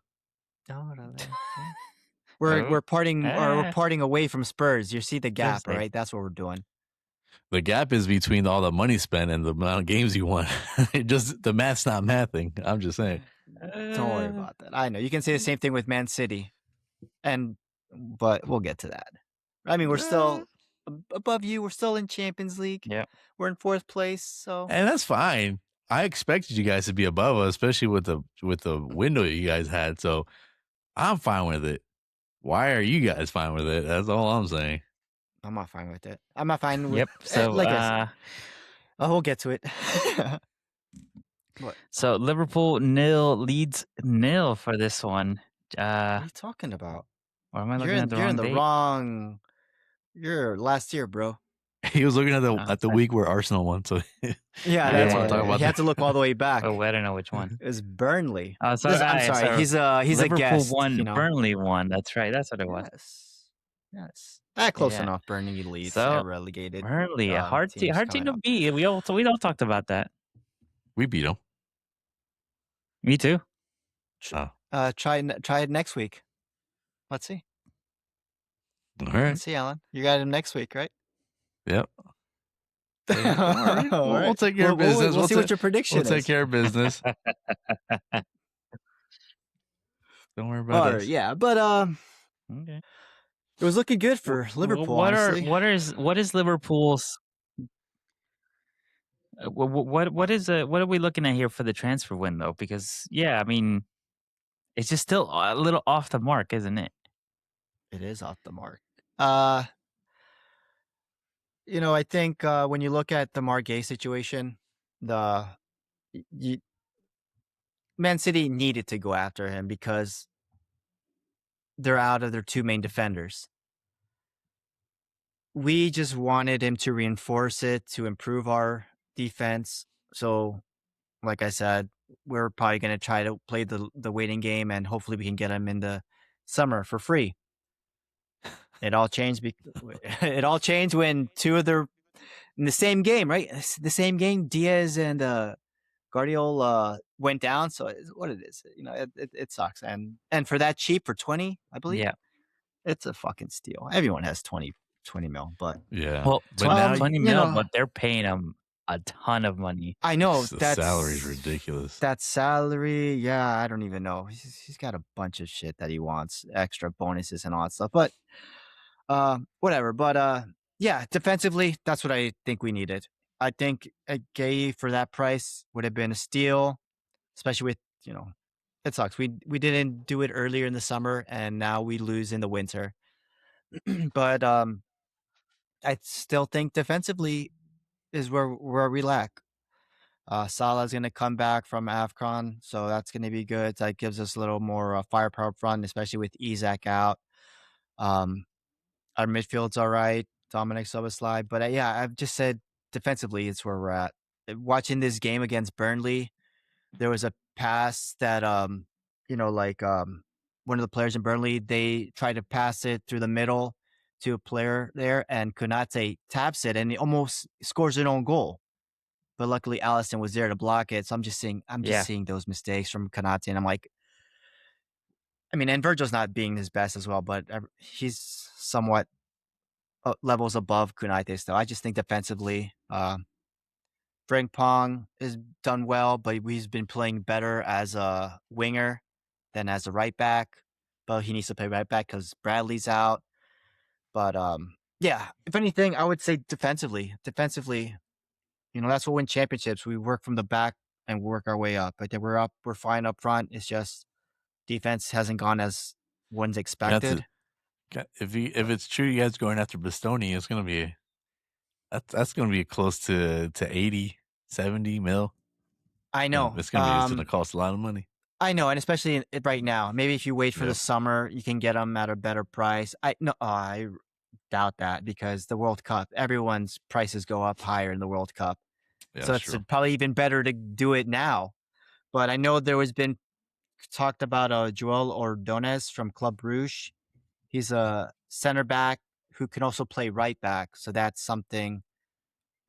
We're Ah. parting away from Spurs. You see the gap, Thursday. right? That's what we're doing. The gap is between all the money spent and the amount of games you won. The math's not mathing. I'm just saying. Don't worry about that. I know you can say the same thing with Man City, but we'll get to that. I mean, we're still above you. We're still in Champions League. Yeah. We're in 4th place, so And that's fine. I expected you guys to be above us, especially with the window you guys had. So I'm fine with it. Why are you guys fine with it? That's all I'm saying. I'm not fine with it. I'm not fine with. Yep. So, like I said, we'll get to it. What? So Liverpool Leeds 0 for this one. What are you talking about? Or am I looking at the wrong date? Wrong. You're last year, bro. He was looking at the week where Arsenal won, so yeah, didn't that's wanna why talk about he had that. to look all the way back. Oh, I don't know which one. It was Burnley. Oh, so, I'm sorry. He's Liverpool a guest. won. Burnley won. That's right. That's what it was. Yes. Close enough. Burnley leads. So, relegated. Burnley, a hard team to beat. We all talked about that. We beat them. Me too. Try it next week. Let's see. All right. Let's see, Alan. You got him next week, right? Yep. All right. We'll take care of business. We'll see what your prediction is. We'll take care of business. Don't worry about us. Yeah, but Okay. it was looking good for Liverpool. Honestly. What is Liverpool's? What are we looking at here for the transfer window? Because I mean, it's just still a little off the mark, isn't it? It is off the mark. I think when you look at the Margay situation, the y- Man City needed to go after him because they're out of their two main defenders. We just wanted him to reinforce it to improve our defense. So, like I said, we're probably going to try to play the waiting game, and hopefully we can get him in the summer for free. It all changed. It all changed when two of their in the same game, right? The same game, Diaz and Guardiola went down. So it's what it is. It sucks. And for that cheap, for 20, I believe, Yeah. it's a fucking steal. Everyone has 20 mil, but Yeah, Well, but now 20 mil, but they're paying him a ton of money. I know the that's salary's ridiculous. that salary. Yeah, I don't even know. He's got a bunch of shit that he wants, extra bonuses and all that stuff. But whatever. But yeah, defensively, that's what I think we needed. I think a Gay for that price would have been a steal, especially with it sucks. We didn't do it earlier in the summer, and now we lose in the winter. But I still think defensively is where we lack. Salah's going to come back from AFCON, so that's going to be good. That gives us a little more firepower up front, especially with Isak out. Um, our midfield's all right. Dominic Soboslai. But yeah, I've just said defensively, it's where we're at. Watching this game against Burnley, there was a pass that, one of the players in Burnley, they tried to pass it through the middle to a player there, and Konate taps it, and he almost scores an own goal. But luckily, Allison was there to block it. So I'm just seeing those mistakes from Konate, and I'm like, and Virgil's not being his best as well, but he's somewhat levels above Konate still. I just think defensively, Frank Pong has done well, but he's been playing better as a winger than as a right back. But he needs to play right back because Bradley's out. But yeah, if anything, I would say defensively, that's what win championships. We work from the back and work our way up. I think we're fine up front. It's just defense hasn't gone as one's expected. If it's true, you guys going after Bastoni, it's gonna be that's gonna be close to 80, 70 mil. I know it's gonna cost a lot of money. I know, and especially right now. Maybe if you wait for the summer, you can get them at a better price. I doubt that because the World Cup, everyone's prices go up higher in the World Cup. Yeah, so it's probably even better to do it now. But I know there was been talked about Joel Ordonez from Club Brugge. He's a center back who can also play right back. So that's something.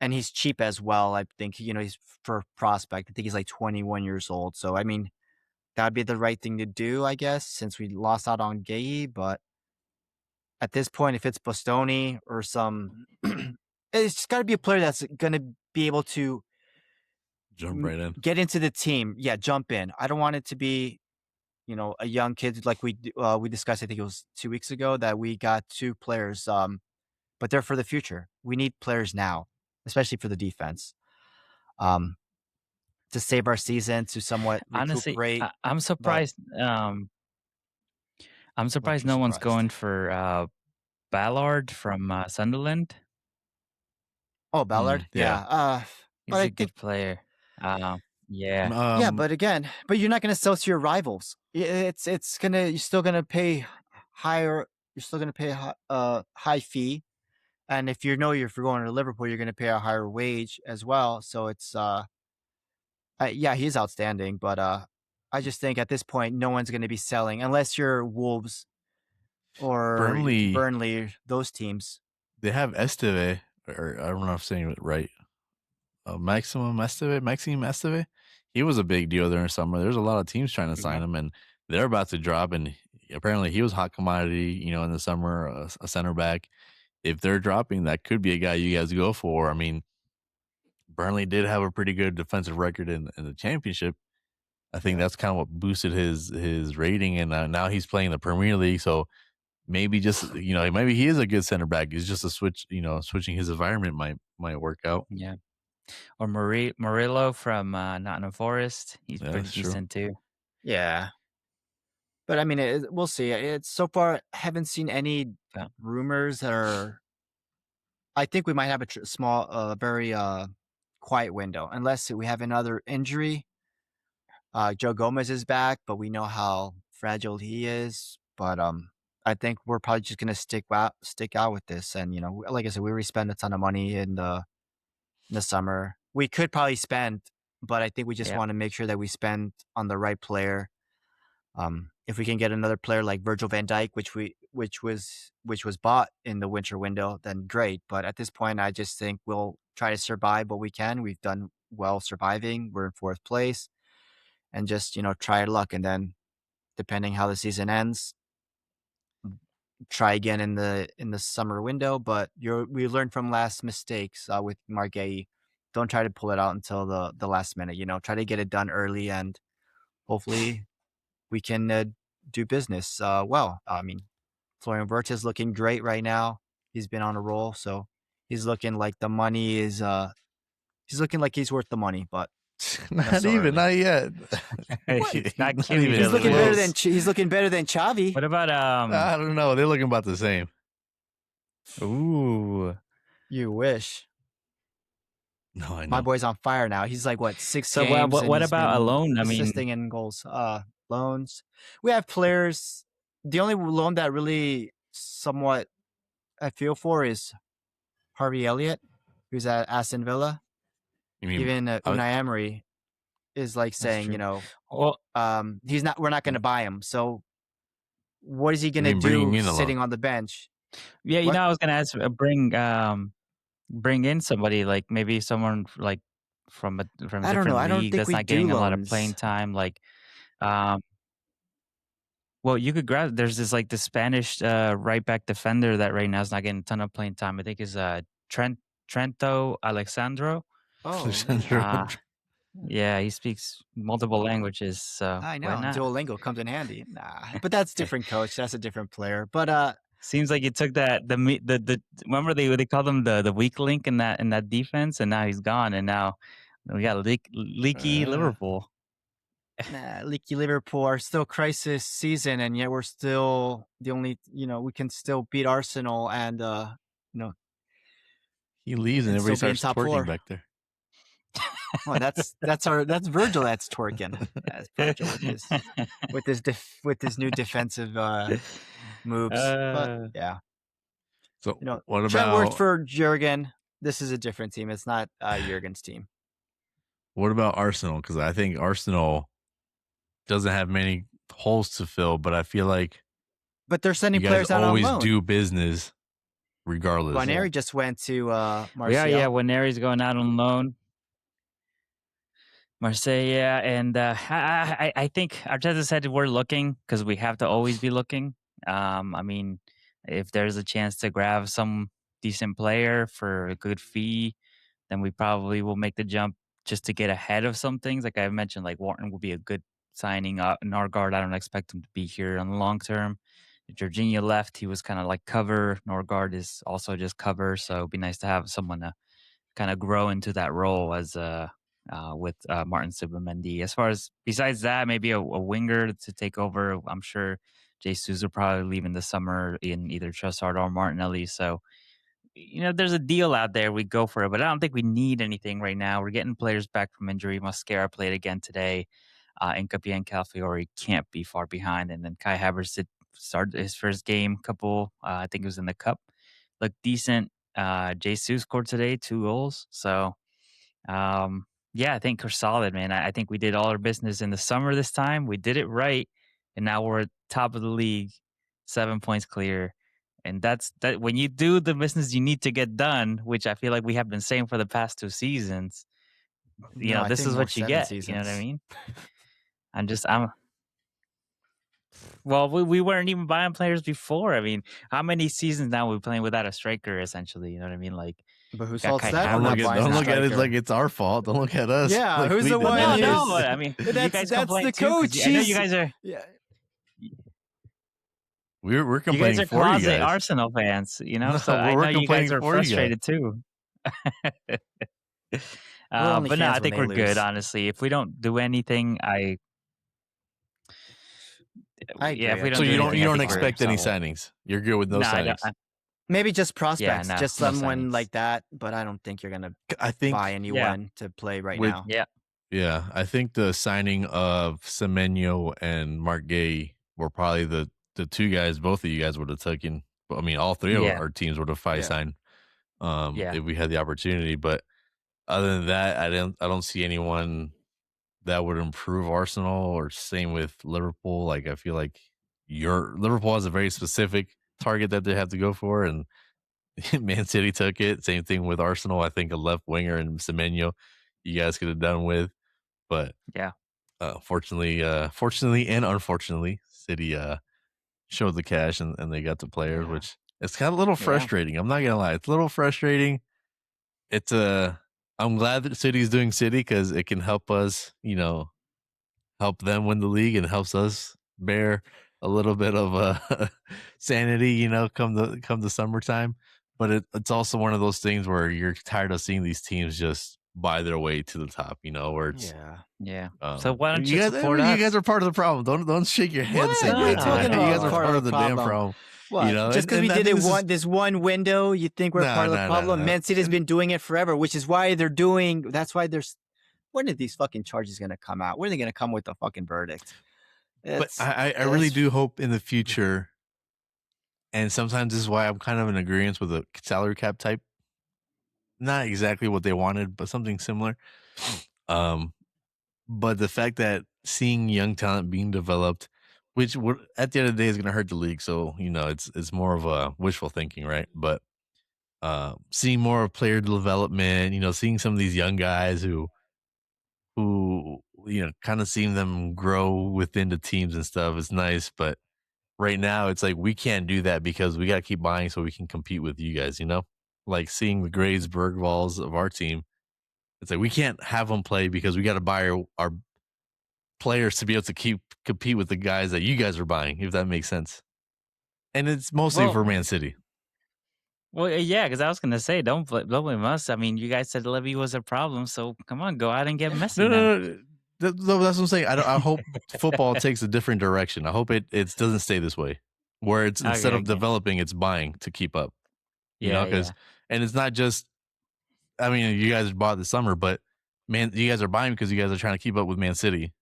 And he's cheap as well. I think, he's for prospect. I think he's like 21 years old. So, that'd be the right thing to do, I guess, since we lost out on Gay. But at this point, if it's Bastoni or it's got to be a player that's going to be able to jump right in, get into the team. Yeah, jump in. I don't want it to be, a young kid like we discussed. I think it was 2 weeks ago that we got two players, but they're for the future. We need players now, especially for the defense. To save our season, to somewhat recuperate. Honestly, I'm surprised. I'm surprised no one's going for Ballard from Sunderland. Oh, Ballard, yeah. He's a good player. Yeah, yeah, but you're not going to sell to your rivals. You're still going to pay higher. You're still going to pay high fee, and if you're going to Liverpool, you're going to pay a higher wage as well. So it's yeah, he's outstanding, but I just think at this point, no one's going to be selling unless you're Wolves or Burnley, those teams. They have Esteve, or I don't know if I'm saying it right. Maxime Esteve. He was a big deal there in summer. There's a lot of teams trying to sign him, and they're about to drop. And apparently, he was hot commodity. In the summer, a center back. If they're dropping, that could be a guy you guys go for. Burnley did have a pretty good defensive record in the championship. I think that's kind of what boosted his rating, and now he's playing the Premier League. So maybe just maybe he is a good center back. It's just a switch. Switching his environment might work out. Yeah. Or Murillo from Nottingham Forest. He's pretty decent too. Yeah. But I mean, we'll see. It's so far haven't seen any Yeah. rumors that are. I think we might have a small, very quiet window unless we have another injury. Joe Gomez is back, but we know how fragile he is. But I think we're probably just gonna stick out with this. And like I said, we already spent a ton of money in the summer. We could probably spend, but I think we just Yeah. want to make sure that we spend on the right player. If we can get another player like Virgil van Dijk, which was bought in the winter window, then great. But at this point, I just think we'll try to survive what we can. We've done well surviving. We're in fourth place, and just try our luck. And then, depending how the season ends, try again in the summer window. But we learned from last mistakes with Margay. Don't try to pull it out until the last minute. Try to get it done early, and hopefully we can do business well. I mean, Florian Wirtz is looking great right now. He's been on a roll, so he's looking like the money is. He's looking like he's worth the money, but not so even, early. not yet. Not Not even even He's looking close. better than he's looking better than Xavi. What about I don't know. They're looking about the same. Ooh. You wish. No, I My know. boy's on fire now. He's like what 6 So games. what and what he's about been alone? I mean, assisting in goals. Loans. We have players. The only loan that really somewhat I feel for is Harvey Elliott, who's at Aston Villa. You mean Even Unai Emery is like that's saying, true. Well, he's not. We're not going to buy him. So what is he going to bringing do in a loan? sitting on the bench? yeah, What? I was gonna ask, bring in somebody like maybe someone like from a I don't know. different I don't league think that's we not do getting a lot of playing loans. time. Like, um, well, you could grab. There's this like the Spanish right back defender that right now is not getting a ton of playing time. I think is Trento Alexandro. Oh yeah. Yeah, he speaks multiple languages, so I why know. not? Duolingo comes in handy. Nah, but that's different coach. That's a different player. But Seems like you took that the remember they called him the weak link in that defense, and now he's gone, and now we got leaky Liverpool. Leaky Liverpool are still crisis season, and yet we're still the only. We can still beat Arsenal and He leaves and and everybody still be in starts top twerking 4. back there. Well, that's Virgil that's twerking. That's Virgil with his new defensive moves. But yeah, So what Trent worked about for Jurgen. This is a different team. It's not Jurgen's team. Arsenal? Because I think Arsenal doesn't have many holes to fill, but I feel like But they're sending you guys players out on always loan. do business regardless. Guarneri just went to Marseille. Yeah, Guarneri's going out on loan. Marseille, yeah, and I think Arteta said we're looking because we have to always be looking. I mean, if there's a chance to grab some decent player for a good fee, then we probably will make the jump just to get ahead of some things. Like I mentioned, like Wharton will be a good signing. Norgard, I don't expect him to be here on the long term. If Jorginho left, he was kind of like cover. Norgard is also just cover, so it'd be nice to have someone to kind of grow into that role as with Martin Subamendi. As far as besides that, maybe a winger to take over. I'm sure Jesus will probably leave in the summer in either Trossard or Martinelli. So there's a deal out there. We go for it, but I don't think we need anything right now. We're getting players back from injury. Mascara played again today. Nkapie and Calafiori can't be far behind. And then Kai Havertz did start his first game. I think it was in the cup. Looked decent. Jesus scored today 2 goals. So, yeah, I think we're solid, man. I think we did all our business in the summer this time. We did it right, and now we're at top of the league, 7 points clear. And that's that. When you do the business you need to get done, which I feel like we have been saying for the past 2 seasons, No, I this think is more what you 7 get. seasons. You know what I mean? Well, we weren't even buying players before. I mean, how many seasons now are we playing without a striker? Essentially, you know what I mean? Like, But whose got fault's Kai that? Don't We're look not at buying a it striker. like it's our fault. Don't look at us. Yeah, like who's we the did one? that. no. I mean, you guys complain the too. 'Cause coach. I know you guys are. Yeah. We're You guys complaining are for you closet guys. Arsenal fans, No, so I we're know you guys complaining are for you guys. frustrated too. We're only But no, fans I when think they we're good. lose. Honestly, if we don't do anything, I Yeah, if we agree. don't So do you anything, I don't think we're expect any solid. signings. You're good with no No, I don't. signings. Maybe just Yeah, prospects, no, just no someone signings. like that. But I don't think you're gonna I buy think Yeah, anyone to play right with now. yeah, I think the signing of Semenyo and Mark Gay were probably the two guys both of you guys would have taken. I mean, all three of yeah, our teams would have probably Yeah. signed yeah, if we had the opportunity. But other than that, I don't see anyone that would improve Arsenal, or same with Liverpool. Like I feel like your Liverpool has a very specific target that they have to go for, and Man City took it. Same thing with Arsenal. I think a left winger and Semenyo, you guys could have done with, but yeah, fortunately and unfortunately, City showed the cash and they got the players, Yeah. which it's kind of a little yeah. frustrating. I'm not gonna lie, it's a little frustrating. It's I'm glad that City's doing City because it can help us, help them win the league and helps us bear a little bit of sanity, come the summertime. But it's also one of those things where you're tired of seeing these teams just buy their way to the top, where it's Yeah. Yeah. So why don't you you guys support you guys us? are part of the problem. Don't shake your head and say What? What are you bad. talking You guys about? are No. Part part of of the the damn problem? problem. What? Just because we I did think it this one window, you think we're part of the problem? Man City's been doing it forever, which is why that's why there's. When are these fucking charges gonna come out? When are they gonna come with the fucking verdict? But It's I really do hope in the future, and sometimes this is why I'm kind of in agreement with a salary cap type. Not exactly what they wanted, but something similar. Um, but the fact that seeing young talent being developed, which would at the end of the day is going to hurt the league. So it's more of a wishful thinking, right? But seeing more of player development, seeing some of these young guys who kind of seeing them grow within the teams and stuff is nice. But right now, it's like we can't do that because we got to keep buying so we can compete with you guys. Like seeing the Grays Bergvalls of our team. It's like we can't have them play because we got to buy our players to be able to compete with the guys that you guys are buying, if that makes sense. And it's mostly for Well, Man City. yeah, because I was gonna say, don't blame us. I mean, you guys said Levy was a problem, so come on, go out and get Messi No, now. no, no. That's what I'm saying. I hope football takes a different direction. I hope it doesn't stay this way, where it's instead Okay, of developing, it's buying to keep up. yeah, Because yeah, and it's not just. I mean, you guys bought this summer, but man, you guys are buying because you guys are trying to keep up with Man City.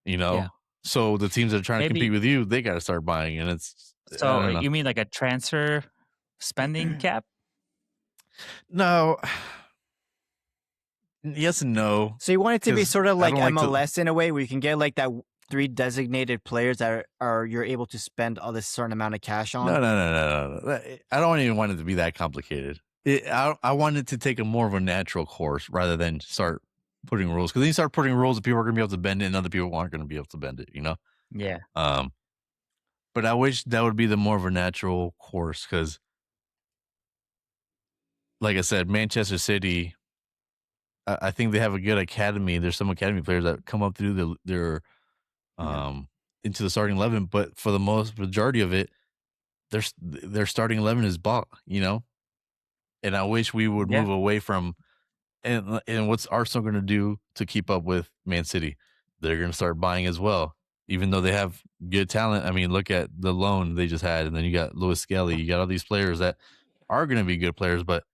yeah. So the teams that are trying to Maybe compete with you, they got to start buying, and it's I so. don't know. You mean like a transfer spending cap? No, yes and no. So you want it to be 'Cause sort of I like don't like to. MLS in a way, where you can get like that 3 designated players that are you're able to spend all this certain amount of cash No, on. no. I don't even want it to be that complicated. I want it to take a more of a natural course rather than start putting rules. Because then you start putting rules, and people are going to be able to bend it, and other people aren't going to be able to bend it. Yeah, Um, but I wish that would be the more of a natural course. Because, like I said, Manchester City, I think they have a good academy. There's some academy players that come up through their Yeah. into the starting 11, but for the most majority of it, their starting 11 is bought. And I wish we would yeah, move away from and what's Arsenal going to do to keep up with Man City? They're going to start buying as well, even though they have good talent. I mean, look at the loan they just had, and then you got Lewis Skelly. You got all these players that are going to be good players, but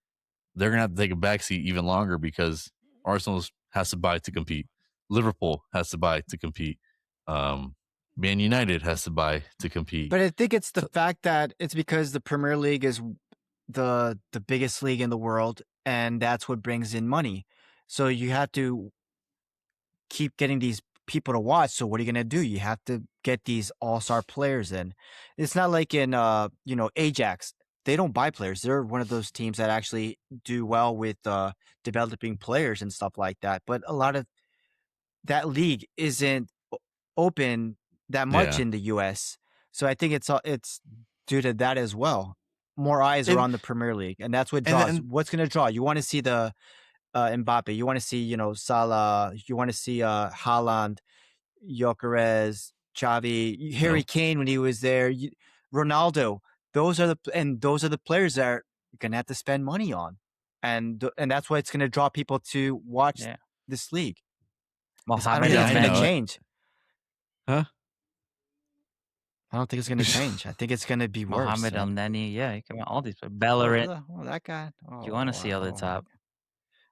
they're going to have to take a backseat even longer because Arsenal has to buy to compete. Liverpool has to buy to compete. Man United has to buy to compete. But I think it's the fact that it's because the Premier League is the biggest league in the world, and that's what brings in money. So you have to keep getting these people to watch. So what are you going to do? You have to get these all-star players in. It's not like in Ajax. They don't buy players. They're one of those teams that actually do well with developing players and stuff like that. But a lot of that league isn't open that much Yeah. in the US. So I think it's due to that as well. More eyes are And on the Premier League, and that's what and draws. and What's going to draw? You want to see the Mbappe. You want to see Salah. You want to see Haaland, Gyökeres, Xavi, Harry no. Kane when he was there, Ronaldo. Those are the players that you're going to have to spend money on, and that's why it's going to draw people to watch yeah. this league. I don't Mohamed think it's I going to know Elneny. it. change. Huh? I don't think it's going to change. I think it's going to be worse. Mohamed El Neni, yeah, come on, all these Bellerin. Oh, that guy. You want to see all the top?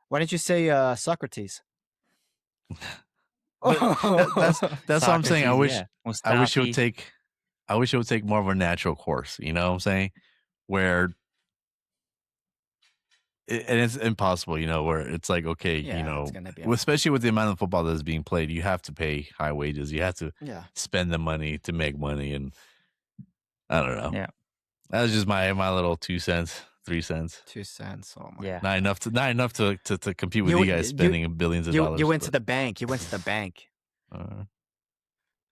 Why didn't you say Socrates? That's what I'm saying. I wish it would take. I wish it would take more of a natural course. You know what I'm saying? Where and it's impossible, where it's like, okay, it's gonna be especially with the amount of football that's being played, you have to pay high wages. You have to spend the money to make money. And I don't know. Yeah. That was just my little 2 cents, 3 cents. 2 cents. Oh my. Yeah. Not enough to compete with you guys spending billions of dollars. You went to the bank.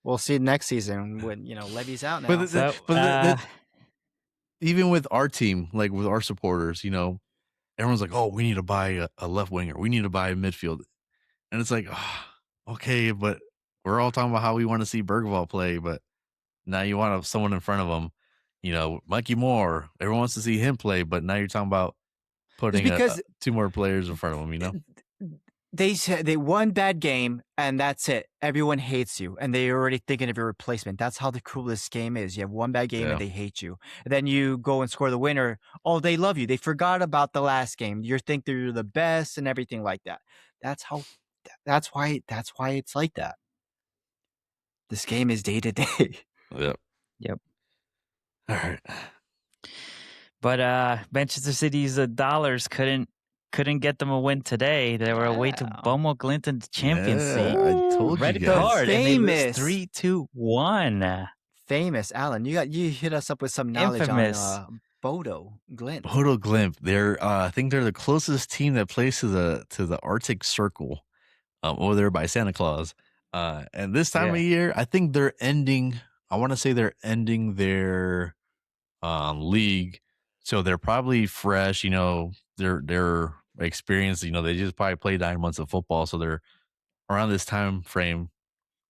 We'll see next season when Levy's out now. But even with our team, like with our supporters, everyone's like, "Oh, we need to buy a left winger. We need to buy a midfield," and it's like, okay, but we're all talking about how we want to see Bergvall play, but now you want someone in front of him, Mikey Moore. Everyone wants to see him play, but now you're talking about putting 2 more players in front of him. They won bad game and that's it. Everyone hates you and they're already thinking of your replacement. That's how the cruel this game is. You have one bad game and they hate you. And then you go and score the winner. Oh, they love you. They forgot about the last game. You think they're the best and everything like that. That's why it's like that. This game is day to day. Yep. All right. But Manchester City's dollars couldn't get them a win today. They were away to Bomo Glint in the Champions League. I told Red you guys. card. Famous. 3-2-1. Famous, Alan. You hit us up with some knowledge on Bodo Glint. Bodo Glint. They're I think they're the closest team that plays to the Arctic Circle, over there by Santa Claus. And this time of year, I think they're ending. I want to say they're ending their league, so they're probably fresh. They're experienced. They just probably played 9 months of football, so they're around this time frame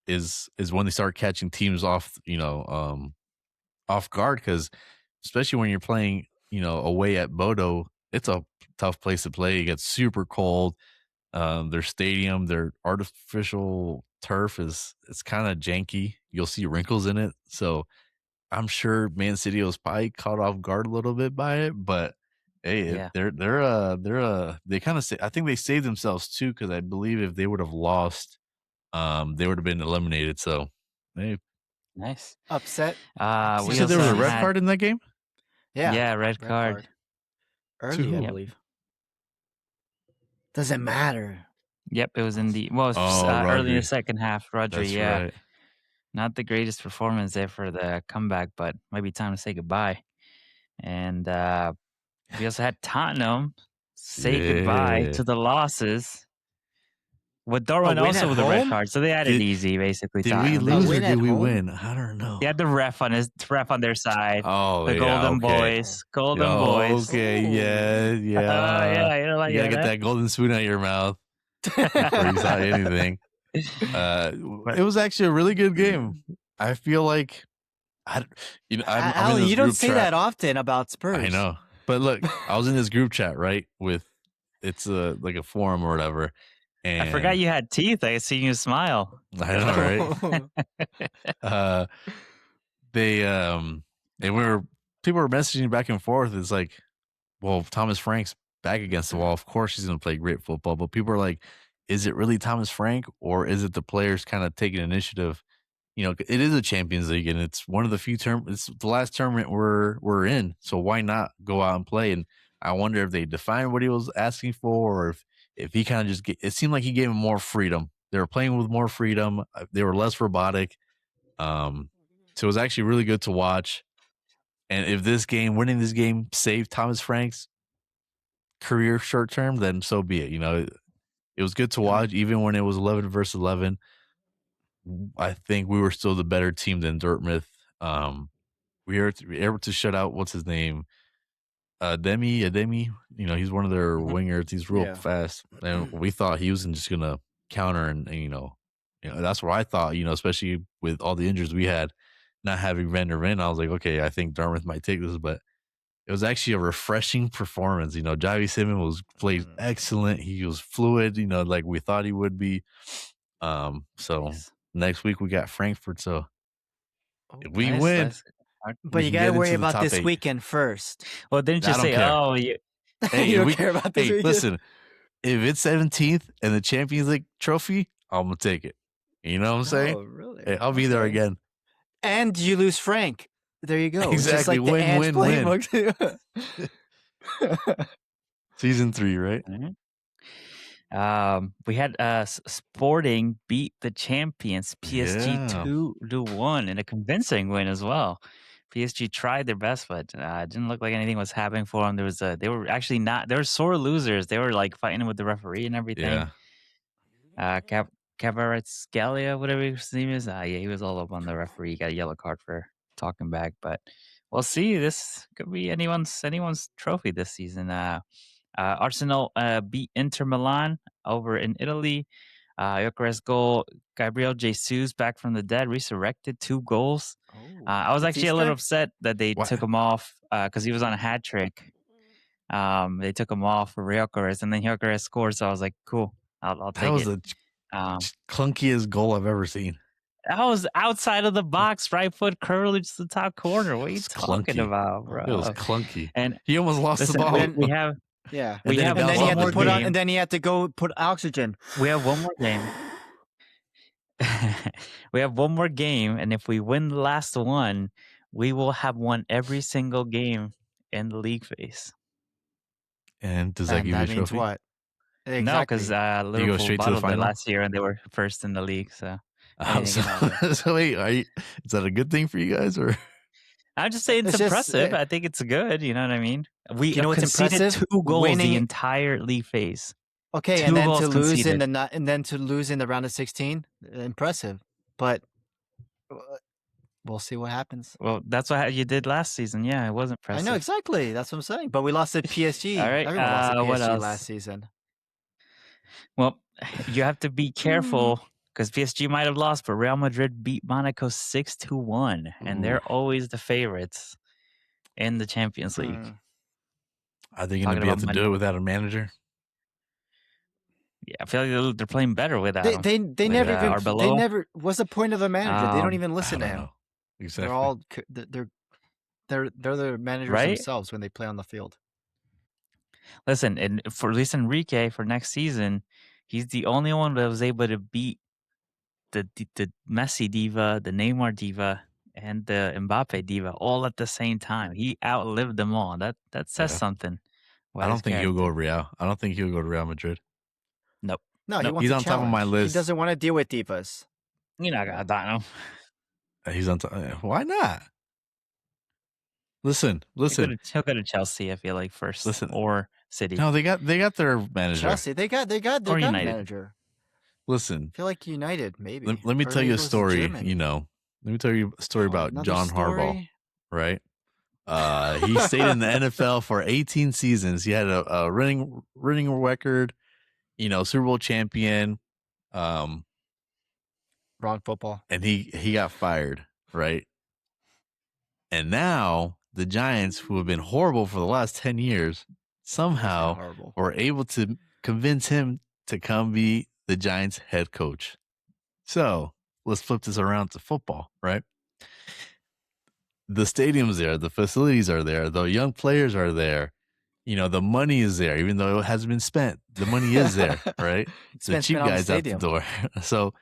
is when they start catching teams off off guard, because especially when you're playing away at Bodo, it's a tough place to play. It gets super cold. Their stadium, their artificial turf it's kind of janky. You'll see wrinkles in it, so I'm sure Man City was probably caught off guard a little bit by it, but hey, they kind of I think they saved themselves too, because I believe if they would have lost, they would have been eliminated. So, hey, nice upset. You said there was a red card in that game. Yeah, red card. Early, I believe. Doesn't matter. Yep, it was in the early in the second half. Rodri, right. Not the greatest performance there for the comeback, but might be time to say goodbye. And we also had Tottenham say goodbye to the losses. With Dortmund also with a red card, so they had it easy, basically. Did we lose or did we win? I don't know. They had the ref on their side. Oh, the Golden Boys. Boys. Okay, yeah. You don't like you gotta get that golden spoon out of your mouth before you saw anything. It was actually a really good game. I feel like I'm Alan, in this you don't group say chat. that often about Spurs. I know, but look, I was in this group chat, right? It's like a forum or whatever. And I forgot you had teeth. I see you smile. I know, right? People were messaging back and forth. It's like, well, Thomas Frank's back against the wall. Of course he's going to play great football. But people are like, is it really Thomas Frank, or is it the players kind of taking initiative? It is a Champions League, and it's one of the few it's the last tournament we're in. So why not go out and play? And I wonder if they defined what he was asking for, or if he kind of just it seemed like he gave him more freedom. They were playing with more freedom. They were less robotic. So it was actually really good to watch. And if winning this game saved Thomas Frank's career short term, then so be it. It was good to watch, even when it was 11 versus 11. I think we were still the better team than Dortmund. We were able to shut out, what's his name? Ademi. He's one of their wingers. He's real fast. And we thought he wasn't just going to counter. And that's what I thought, especially with all the injuries we had, not having Van der Ven. I was like, okay, I think Dartmouth might take this, but it was actually a refreshing performance. Javi Simmons played excellent. He was fluid, like we thought he would be. So next week we got Frankfurt. So If we Nice, win, nice. But we you can gotta get worry into the about top this 8. weekend first. Well, didn't you I don't say, care. oh, Hey, You if don't we care about this weekend? listen, if it's 17th and the Champions League trophy, I'm gonna take it. You know what I'm saying? Oh, really? Hey, I'll be there Okay. again. And you lose Frank. There you go. It's just Exactly. like the Win, Ants win, win. playbook. Season 3, right? We had Sporting beat the champions PSG Yeah. 2-1 in a convincing win as well. PSG tried their best, but it didn't look like anything was happening for them. They were actually not. They were sore losers. They were like fighting with the referee and everything. Yeah. Kvaratskhelia, whatever his name is. Yeah, he was all up on the referee. He got a yellow card for talking back. But we'll see. This could be anyone's trophy this season. Arsenal beat Inter Milan over in Italy. Gyökeres goal. Gabriel Jesus back from the dead, resurrected, 2 goals. I was actually a little upset that they took him off because he was on a hat trick. They took him off for Gyökeres, and then Gyökeres scored. So I was like, cool, I'll take it. That was the clunkiest goal I've ever seen. That was outside of the box, right foot curl to the top corner. What are you talking about, bro? It was clunky. And he almost lost the ball. We have, yeah. We have and then he had to put on, and then he had to go put oxygen. We have one more game. We have one more game, and if we win the last one, we will have won every single game in the league phase. And does that give you a trophy? Means what? Exactly. No, because Liverpool bottled it last year, and they were first in the league. So, so wait, is that a good thing for you guys, or? I'm just saying it's impressive. I think it's good. You know what I mean? We what's conceded 2 goals the entire league phase. Okay, and then to lose in the round of 16, impressive. But we'll see what happens. Well, that's what you did last season. Yeah, it was impressive. I know exactly. That's what I'm saying. But we lost to PSG. All right, everyone lost to PSG last season. Well, you have to be careful because PSG might have lost, but Real Madrid beat Monaco 6-1, and they're always the favorites in the Champions League. Are they going to be able to do it without a manager? Yeah, I feel like they're playing better without him. They never even. They never. What's the point of the manager? They don't even listen to him. Know. Exactly. They're the managers themselves when they play on the field. Listen, and for Luis Enrique for next season, he's the only one that was able to beat the Messi diva, the Neymar diva, and the Mbappe diva all at the same time. He outlived them all. That says something. I don't think he'll go Real. I don't think he'll go to Real Madrid. Nope. No, he's on top of my list. He doesn't want to deal with divas. You're not gonna die, no. He's on top. Why not? Listen. He'll go to Chelsea. I feel like first. Listen, or City. No, they got their manager. Chelsea. They got their manager. Listen. I feel like United, maybe. Let me tell you a story. Let me tell you a story about John Harbaugh. Right. He stayed in the NFL for 18 seasons. He had a running record. Super Bowl champion. Wrong football. And he got fired, right? And now the Giants, who have been horrible for the last 10 years, somehow were able to convince him to come be the Giants head coach. So let's flip this around to football, right? The stadium's there, the facilities are there, the young players are there. The money is there, even though it hasn't been spent. The money is there, right? It's the cheap guys out the door. So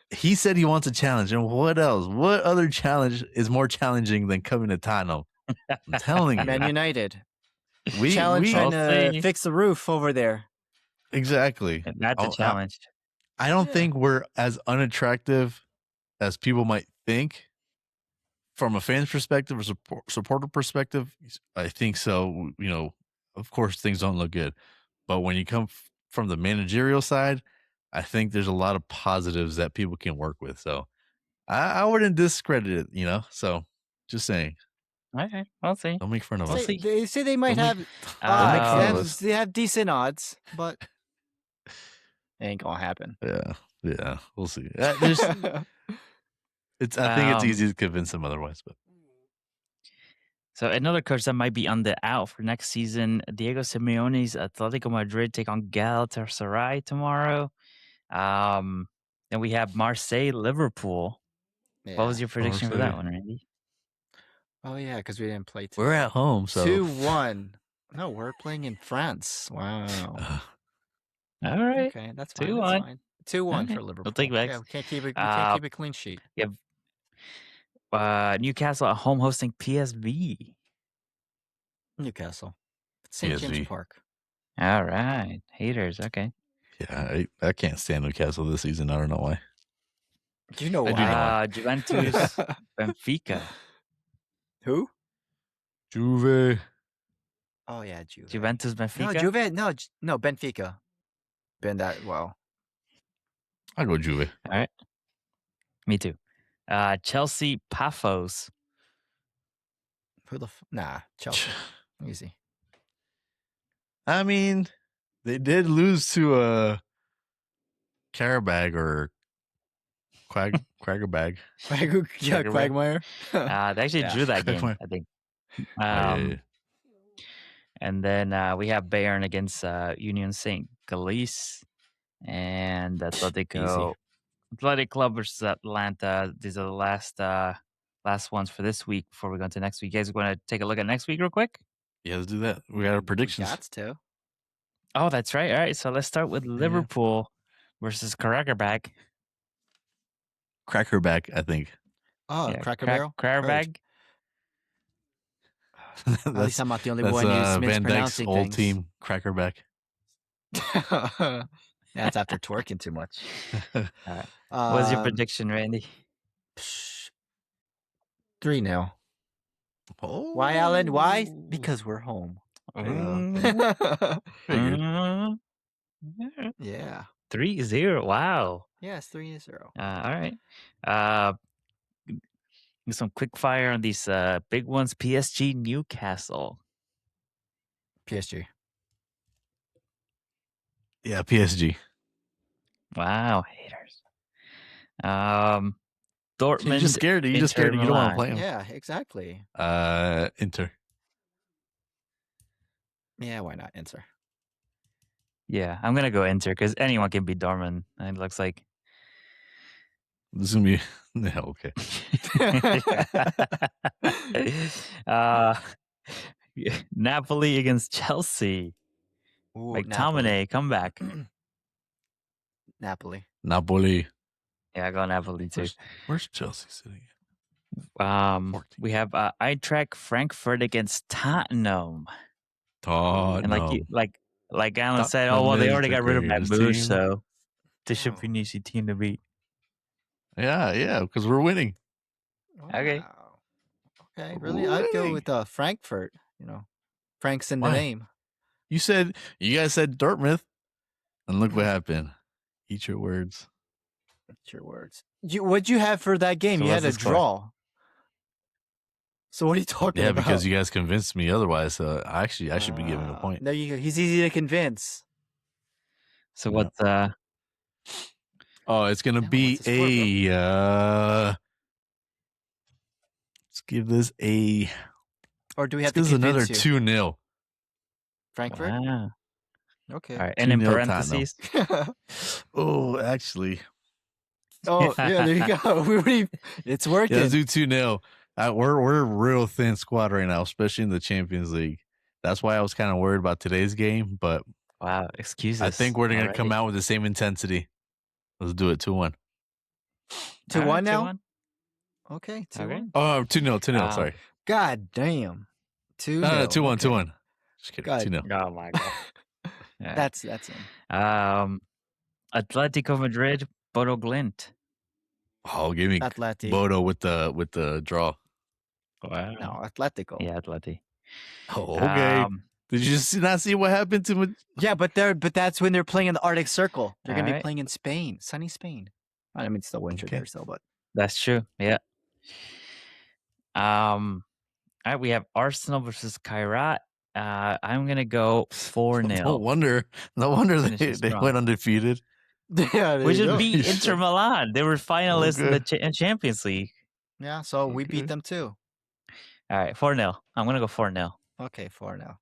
he said he wants a challenge. And what else? What other challenge is more challenging than coming to Tottenham? I'm telling you. Man United. Trying to fix the roof over there. Exactly. That's a challenge. I don't think we're as unattractive as people might think. From a fan's perspective or supporter perspective, I think so. Of course, things don't look good. But when you come from the managerial side, I think there's a lot of positives that people can work with. So I wouldn't discredit it, So just saying. Okay, I'll see. Don't make fun of us. They say they might have they have decent odds, but it ain't gonna happen. Yeah, we'll see. I think it's easy to convince them otherwise, but so another coach that might be on the out for next season, Diego Simeone's Atletico Madrid take on Galatasaray tomorrow. Then we have Marseille, Liverpool. Yeah. What was your prediction for that one, Randy? Oh yeah, because we didn't play today. We're at home, so 2-1. No, we're playing in France. Wow. All right. Okay, that's fine. 2-1. That's fine. 2-1 Okay. for Liverpool. We'll take back. Yeah, we can't keep it. We can't keep a clean sheet. You have Newcastle at home hosting PSV. Newcastle, St. James PSV. Park. All right, haters. Okay. Yeah, I can't stand Newcastle this season. I don't know why. Do you know I do know why? why. Juventus, Benfica. Who? Juve. Oh yeah, Juve. Juventus, No, Benfica. Juve. No, Benfica. Been that well. I'll go Juve. All right. Me too. Chelsea, Paphos. Who the? Nah, Chelsea. Easy. I mean, they did lose to Carabag or Quaggerbag. Yeah, Quagmire. They actually drew that game, Quagmire. I think. Yeah. And then we have Bayern against Union St. Galice and Atletico. Athletic Club versus Atlanta. These are the last ones for this week before we go into next week. You guys want to take a look at next week real quick? Yeah, let's do that. We got our predictions. Got to. Oh, that's right. All right, so let's start with Liverpool versus Crackerback. Crackerback, I think. Oh, Yeah, Cracker Barrel. Crackerback. At least I'm not the only That's one who's Van Dyke's mispronouncing old things. team, Crackerback. That's after twerking too much. All right. What's your prediction, Randy? 3-0. Oh. Why, Alan? Why? Because we're home. Yeah. 3-0. Wow. Yeah, it's 3-0. All right. Some quick fire on these big ones. PSG, Newcastle. PSG. Yeah, PSG. Wow, haters. Dortmund. You're just scared. You're just scared. You don't want to play them. Yeah, exactly. Inter. Yeah, why not Inter? Yeah, I'm gonna go Inter because anyone can beat Dortmund. It looks like. This is gonna be yeah, okay. Napoli against Chelsea. Ooh, McTominay, come back. Napoli. Yeah, I go Napoli too. Where's Chelsea sitting? We have Eintracht Frankfurt against Tottenham. And like Alan said, oh well, they already got rid of Mahmoud, so this should be an easy team to beat. Yeah, because we're winning. Okay. Wow. Okay, really? I'd go with Frankfurt. You know, Frank's in the name. You guys said Dartmouth, and look what happened. Eat your words. Eat your words. What'd you have for that game? So you had a draw. So what are you talking about? Yeah, because you guys convinced me otherwise. So I should be giving a point. There you go. He's easy to convince. So what's Oh, it's gonna be let's give this a. Or do we have to convince another 2-0? Frankfurt. Wow. Okay. All right, and in parentheses. Oh, actually. Oh yeah, there you go. It's working. Yeah, let's do 2-0. We're a real thin squad right now, especially in the Champions League. That's why I was kind of worried about today's game, but wow, excuses. I think we're gonna come out with the same intensity. Let's do it 2-1. 2-1 now? 2-1? Okay, 2-1. Oh, 2-0, sorry. God damn. 2-0. No, 2-1, 2-1. Just kidding. 2-0. Oh my god. Yeah. That's him. Atletico Madrid, Bodo Glint. Oh, give me Bodo with the draw. Wow. No, Atletico. Yeah, Atleti. Oh, okay. Did you just not see what happened to me? Yeah, but that's when they're playing in the Arctic Circle. They're gonna be playing in Spain, sunny Spain. I mean, it's still winter there, still, but that's true. Yeah. All right, we have Arsenal versus Kairat. I'm gonna go 4-0. No wonder they went undefeated. Yeah, we just beat Inter Milan. They were finalists in the Champions League. Yeah, so we beat them too. All right, 4-0. I'm gonna go 4-0. Okay, 4-0.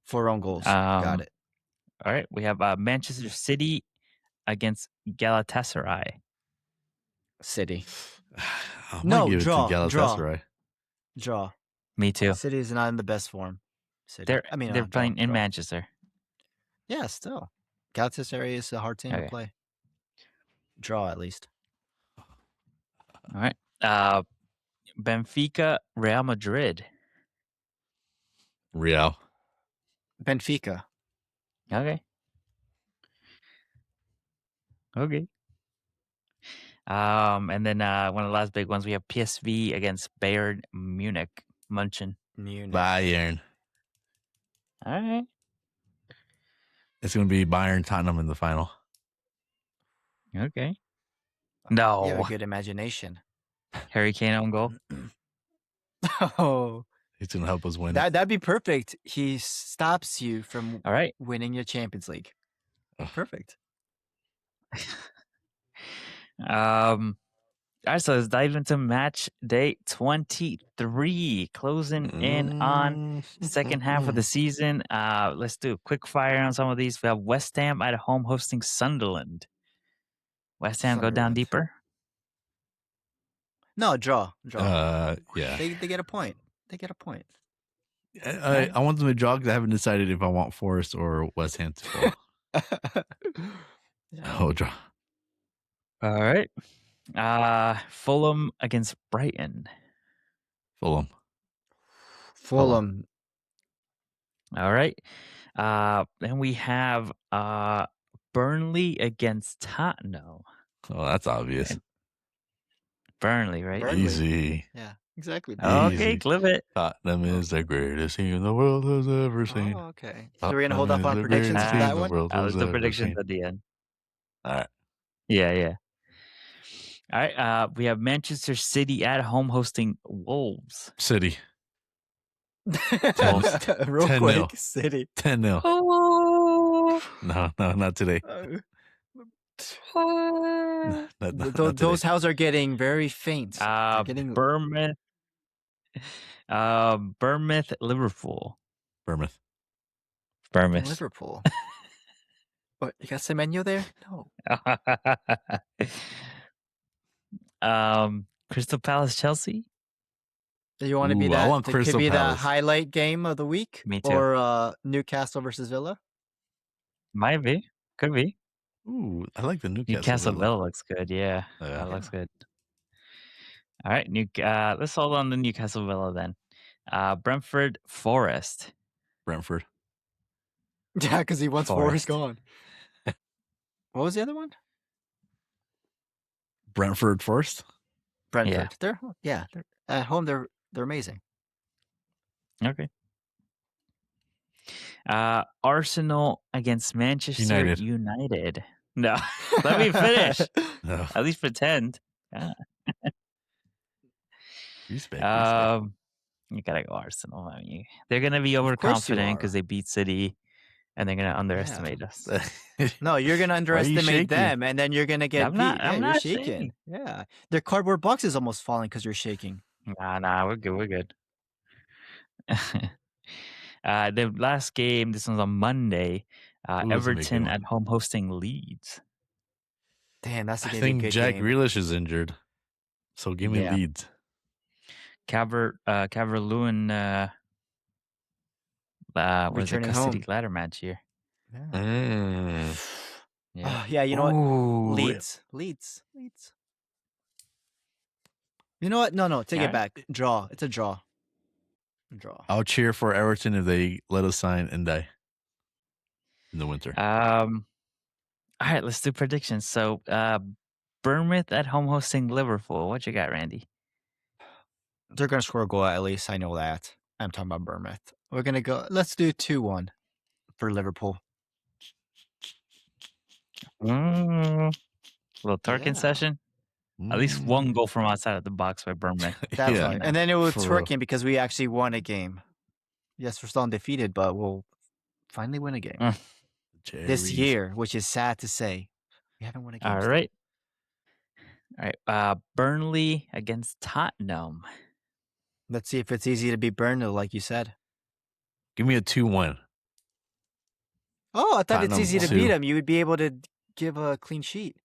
4 own goals. Got it. All right, we have Manchester City against Galatasaray. City. I might No, give it to draw. Galatasaray. Draw. Me too. City is not in the best form. City. They're playing in draw. Manchester. Yeah, still. Galatasaray is a hard team to Okay. play. Draw at least. All right. Benfica, Real Madrid. Real. Benfica. Okay. And then one of the last big ones, we have PSV against Bayern Munich. Munchen. Bayern. All right. It's going to be Bayern Tottenham in the final. Okay. You have No. a good imagination. Harry Kane on goal. Oh. He's going to help us win. That'd be perfect. He stops you from All right. winning your Champions League. Perfect. All right, so let's dive into match day 23, closing in on second half of the season. Let's do a quick fire on some of these. We have West Ham at home hosting Sunderland. West Ham go down deeper? No, draw. Yeah. They get a point. They get a point. I want them to draw because I haven't decided if I want Forest or West Ham to fall. Oh, draw. All right. Fulham against Brighton. Fulham. All right. Then we have Burnley against Tottenham. Oh, that's obvious. And Burnley, right? Easy. Yeah, exactly. Okay, clip it. Tottenham is the greatest team the world has ever seen. Oh, okay. So we're gonna hold off on predictions for that one. Let's do predictions at the end. All right. Yeah. All right. We have Manchester City at home hosting Wolves. City. Real 10-0. quick, City. 10-0. Oh. No, not today. Those houses are getting very faint. Bournemouth, Liverpool. Bournemouth. Liverpool. What, you got Semenyo there? No. Crystal Palace, Chelsea. Do you want to be that? I want Crystal could be Palace. the highlight game of the week. Me too. Or Newcastle versus Villa. Might be. Could be. Ooh, I like the Newcastle Villa looks good. Yeah, that looks good. All right, let's hold on to Newcastle Villa then. Brentford Forest. Brentford. Yeah, because he wants Forest gone. What was the other one? Brentford Forest. Brentford. They're at home. They're amazing. Okay. Arsenal against Manchester United. No, let me finish. No. At least pretend. Respect. You gotta go Arsenal. I mean, they're gonna be overconfident because they beat City, and they're gonna underestimate us. No, you're gonna underestimate them, and then you're gonna get beat. I'm not shaking. Yeah, their cardboard box is almost falling because you're shaking. Nah, we're good. We're good. The last game, this one's on Monday. Everton at home hosting Leeds. Damn, that's I think Jack Grealish is injured, so give me Leeds. Calvert-Lewin was a custody home. ladder match here. Yeah, you know what? Leeds. You know what? No, take it back. Draw. It's a draw. I'll cheer for Everton if they let us sign Ndiaye in the winter. All right, let's do predictions. So, Bournemouth at home hosting Liverpool. What you got, Randy? They're gonna score a goal at least. I know that. I'm talking about Bournemouth. We're gonna go. Let's do 2-1 for Liverpool. Little twerking session. At least one goal from outside of the box by Bournemouth. That's right. And then it was twerking because we actually won a game. Yes, we're still undefeated, but we'll finally win a game this year, which is sad to say. We haven't won a game. All right. Burnley against Tottenham. Let's see if it's easy to beat Burnley, like you said. Give me a 2-1. Oh, I thought Tottenham it's easy to beat them. You would be able to give a clean sheet.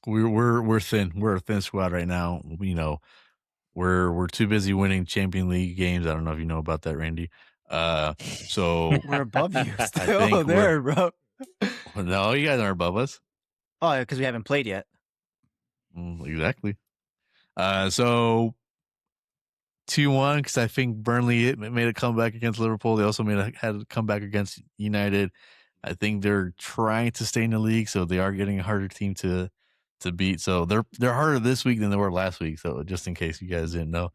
we're thin. We're a thin squad right now. We're too busy winning Champion League games. I don't know if you know about that, Randy. So We're above you I still think there, bro. no, you guys aren't above us. Oh, because we haven't played yet. Exactly. So 2-1 because I think Burnley made a comeback against Liverpool. They also had a comeback against United. I think they're trying to stay in the league, so they are getting a harder team to beat. So they're harder this week than they were last week. So just in case you guys didn't know,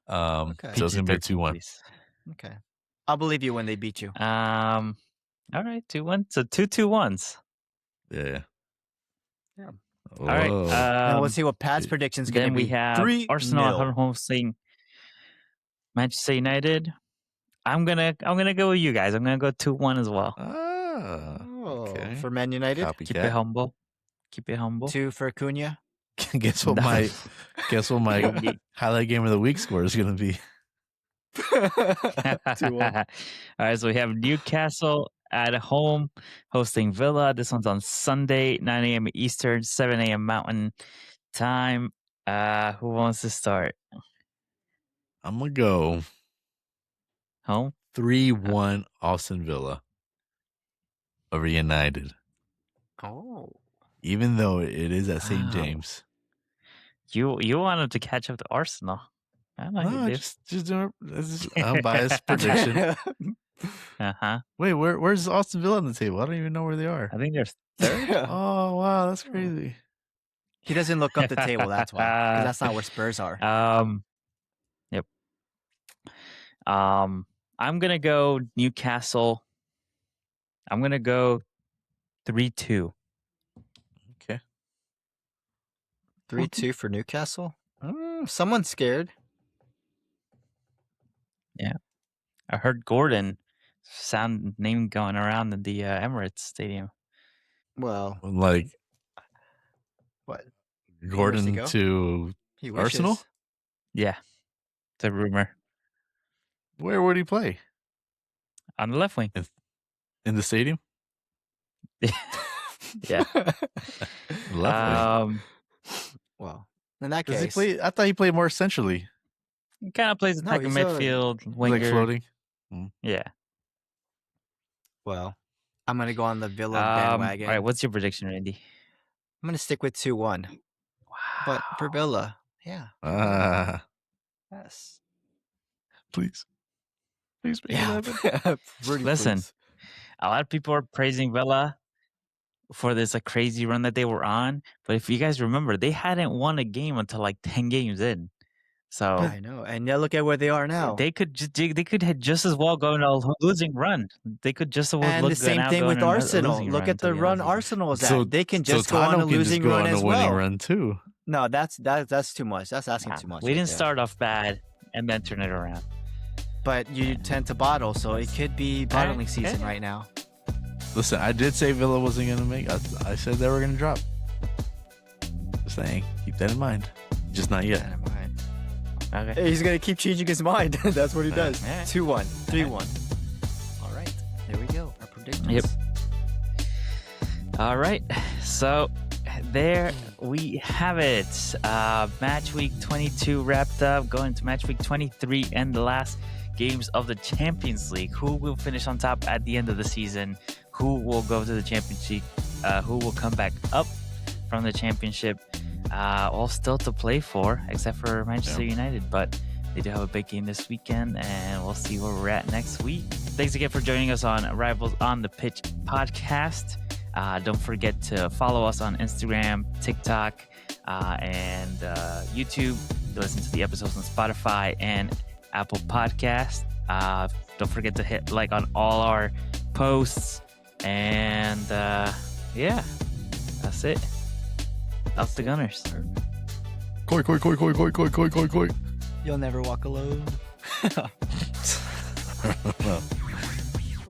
Okay. so it's gonna be a 2-1. Okay, I'll believe you when they beat you. All right, 2-1. So 2-2-1s. Yeah. All right. Now we'll see what Pat's prediction's going to Then be. we have 3-0. Arsenal at home saying Manchester United. I'm gonna go with you guys. I'm gonna go 2-1 as well. Okay. For Man United. Copycat. Keep it humble. Keep it humble. 2 for Cunha. Guess what my highlight game of the week score is going to be. 2-1. All right, so we have Newcastle at home hosting Villa. This one's on Sunday, 9 a.m. Eastern, 7 a.m. Mountain Time. Who wants to start? I'm going to go Home? 3-1 Aston Villa over United. Oh. Even though it is at St. James. You wanted to catch up to Arsenal. I know you do. Just doing this unbiased prediction. Wait, where's Aston Villa on the table? I don't even know where they are. I think they're third. Oh wow, that's crazy. He doesn't look up the table, that's why. Because that's not where Spurs are. Yep. I'm gonna go Newcastle. I'm gonna go 3-2. Okay. 3-2 for Newcastle? Someone's scared. Yeah. I heard Gordon name going around in the Emirates Stadium. Well, like what? Gordon to Arsenal? Yeah. It's a rumor. Where would he play? On the left wing. In the stadium? Yeah. Left wing. Well, in that Does case, I thought he played more centrally. He kind of plays like a midfield winger. Like floating. Yeah. Well, I'm gonna go on the Villa bandwagon. All right, what's your prediction, Randy? I'm gonna stick with 2-1. Wow. But for Villa, yeah. Yes. Please make it happen. Listen, a lot of people are praising Villa for this crazy run that they were on, but if you guys remember, they hadn't won a game until like 10 games in. So I know, and now look at where they are now. They could just as well go on a losing run. They could just as well. And the same thing with Arsenal. Look at the run Arsenal is at. They can just go on a losing run as well. Run too. No, that's too much. That's asking too much. We didn't start off bad and then turn it around. But you tend to bottle, so it could be bottling season right now. Listen, I did say Villa wasn't going to make. I said they were going to drop. Just saying, keep that in mind. Just not yet. Okay. He's gonna keep changing his mind. That's what he does. 2-1, 3-1. All right, there we go. Our predictions. Yep. All right, so there we have it. Match week 22 wrapped up. Going to match week 23 and the last games of the Champions League. Who will finish on top at the end of the season? Who will go to the championship? Who will come back up from the championship? All still to play for, except for Manchester United, but they do have a big game this weekend, and we'll see where we're at next week. Thanks again for joining us on Rivals on the Pitch podcast. Don't forget to follow us on Instagram, TikTok, and YouTube. Listen to the episodes on Spotify and Apple Podcast. Don't forget to hit like on all our posts, and yeah, that's it. Up the Gunners. Koi. You'll never walk alone.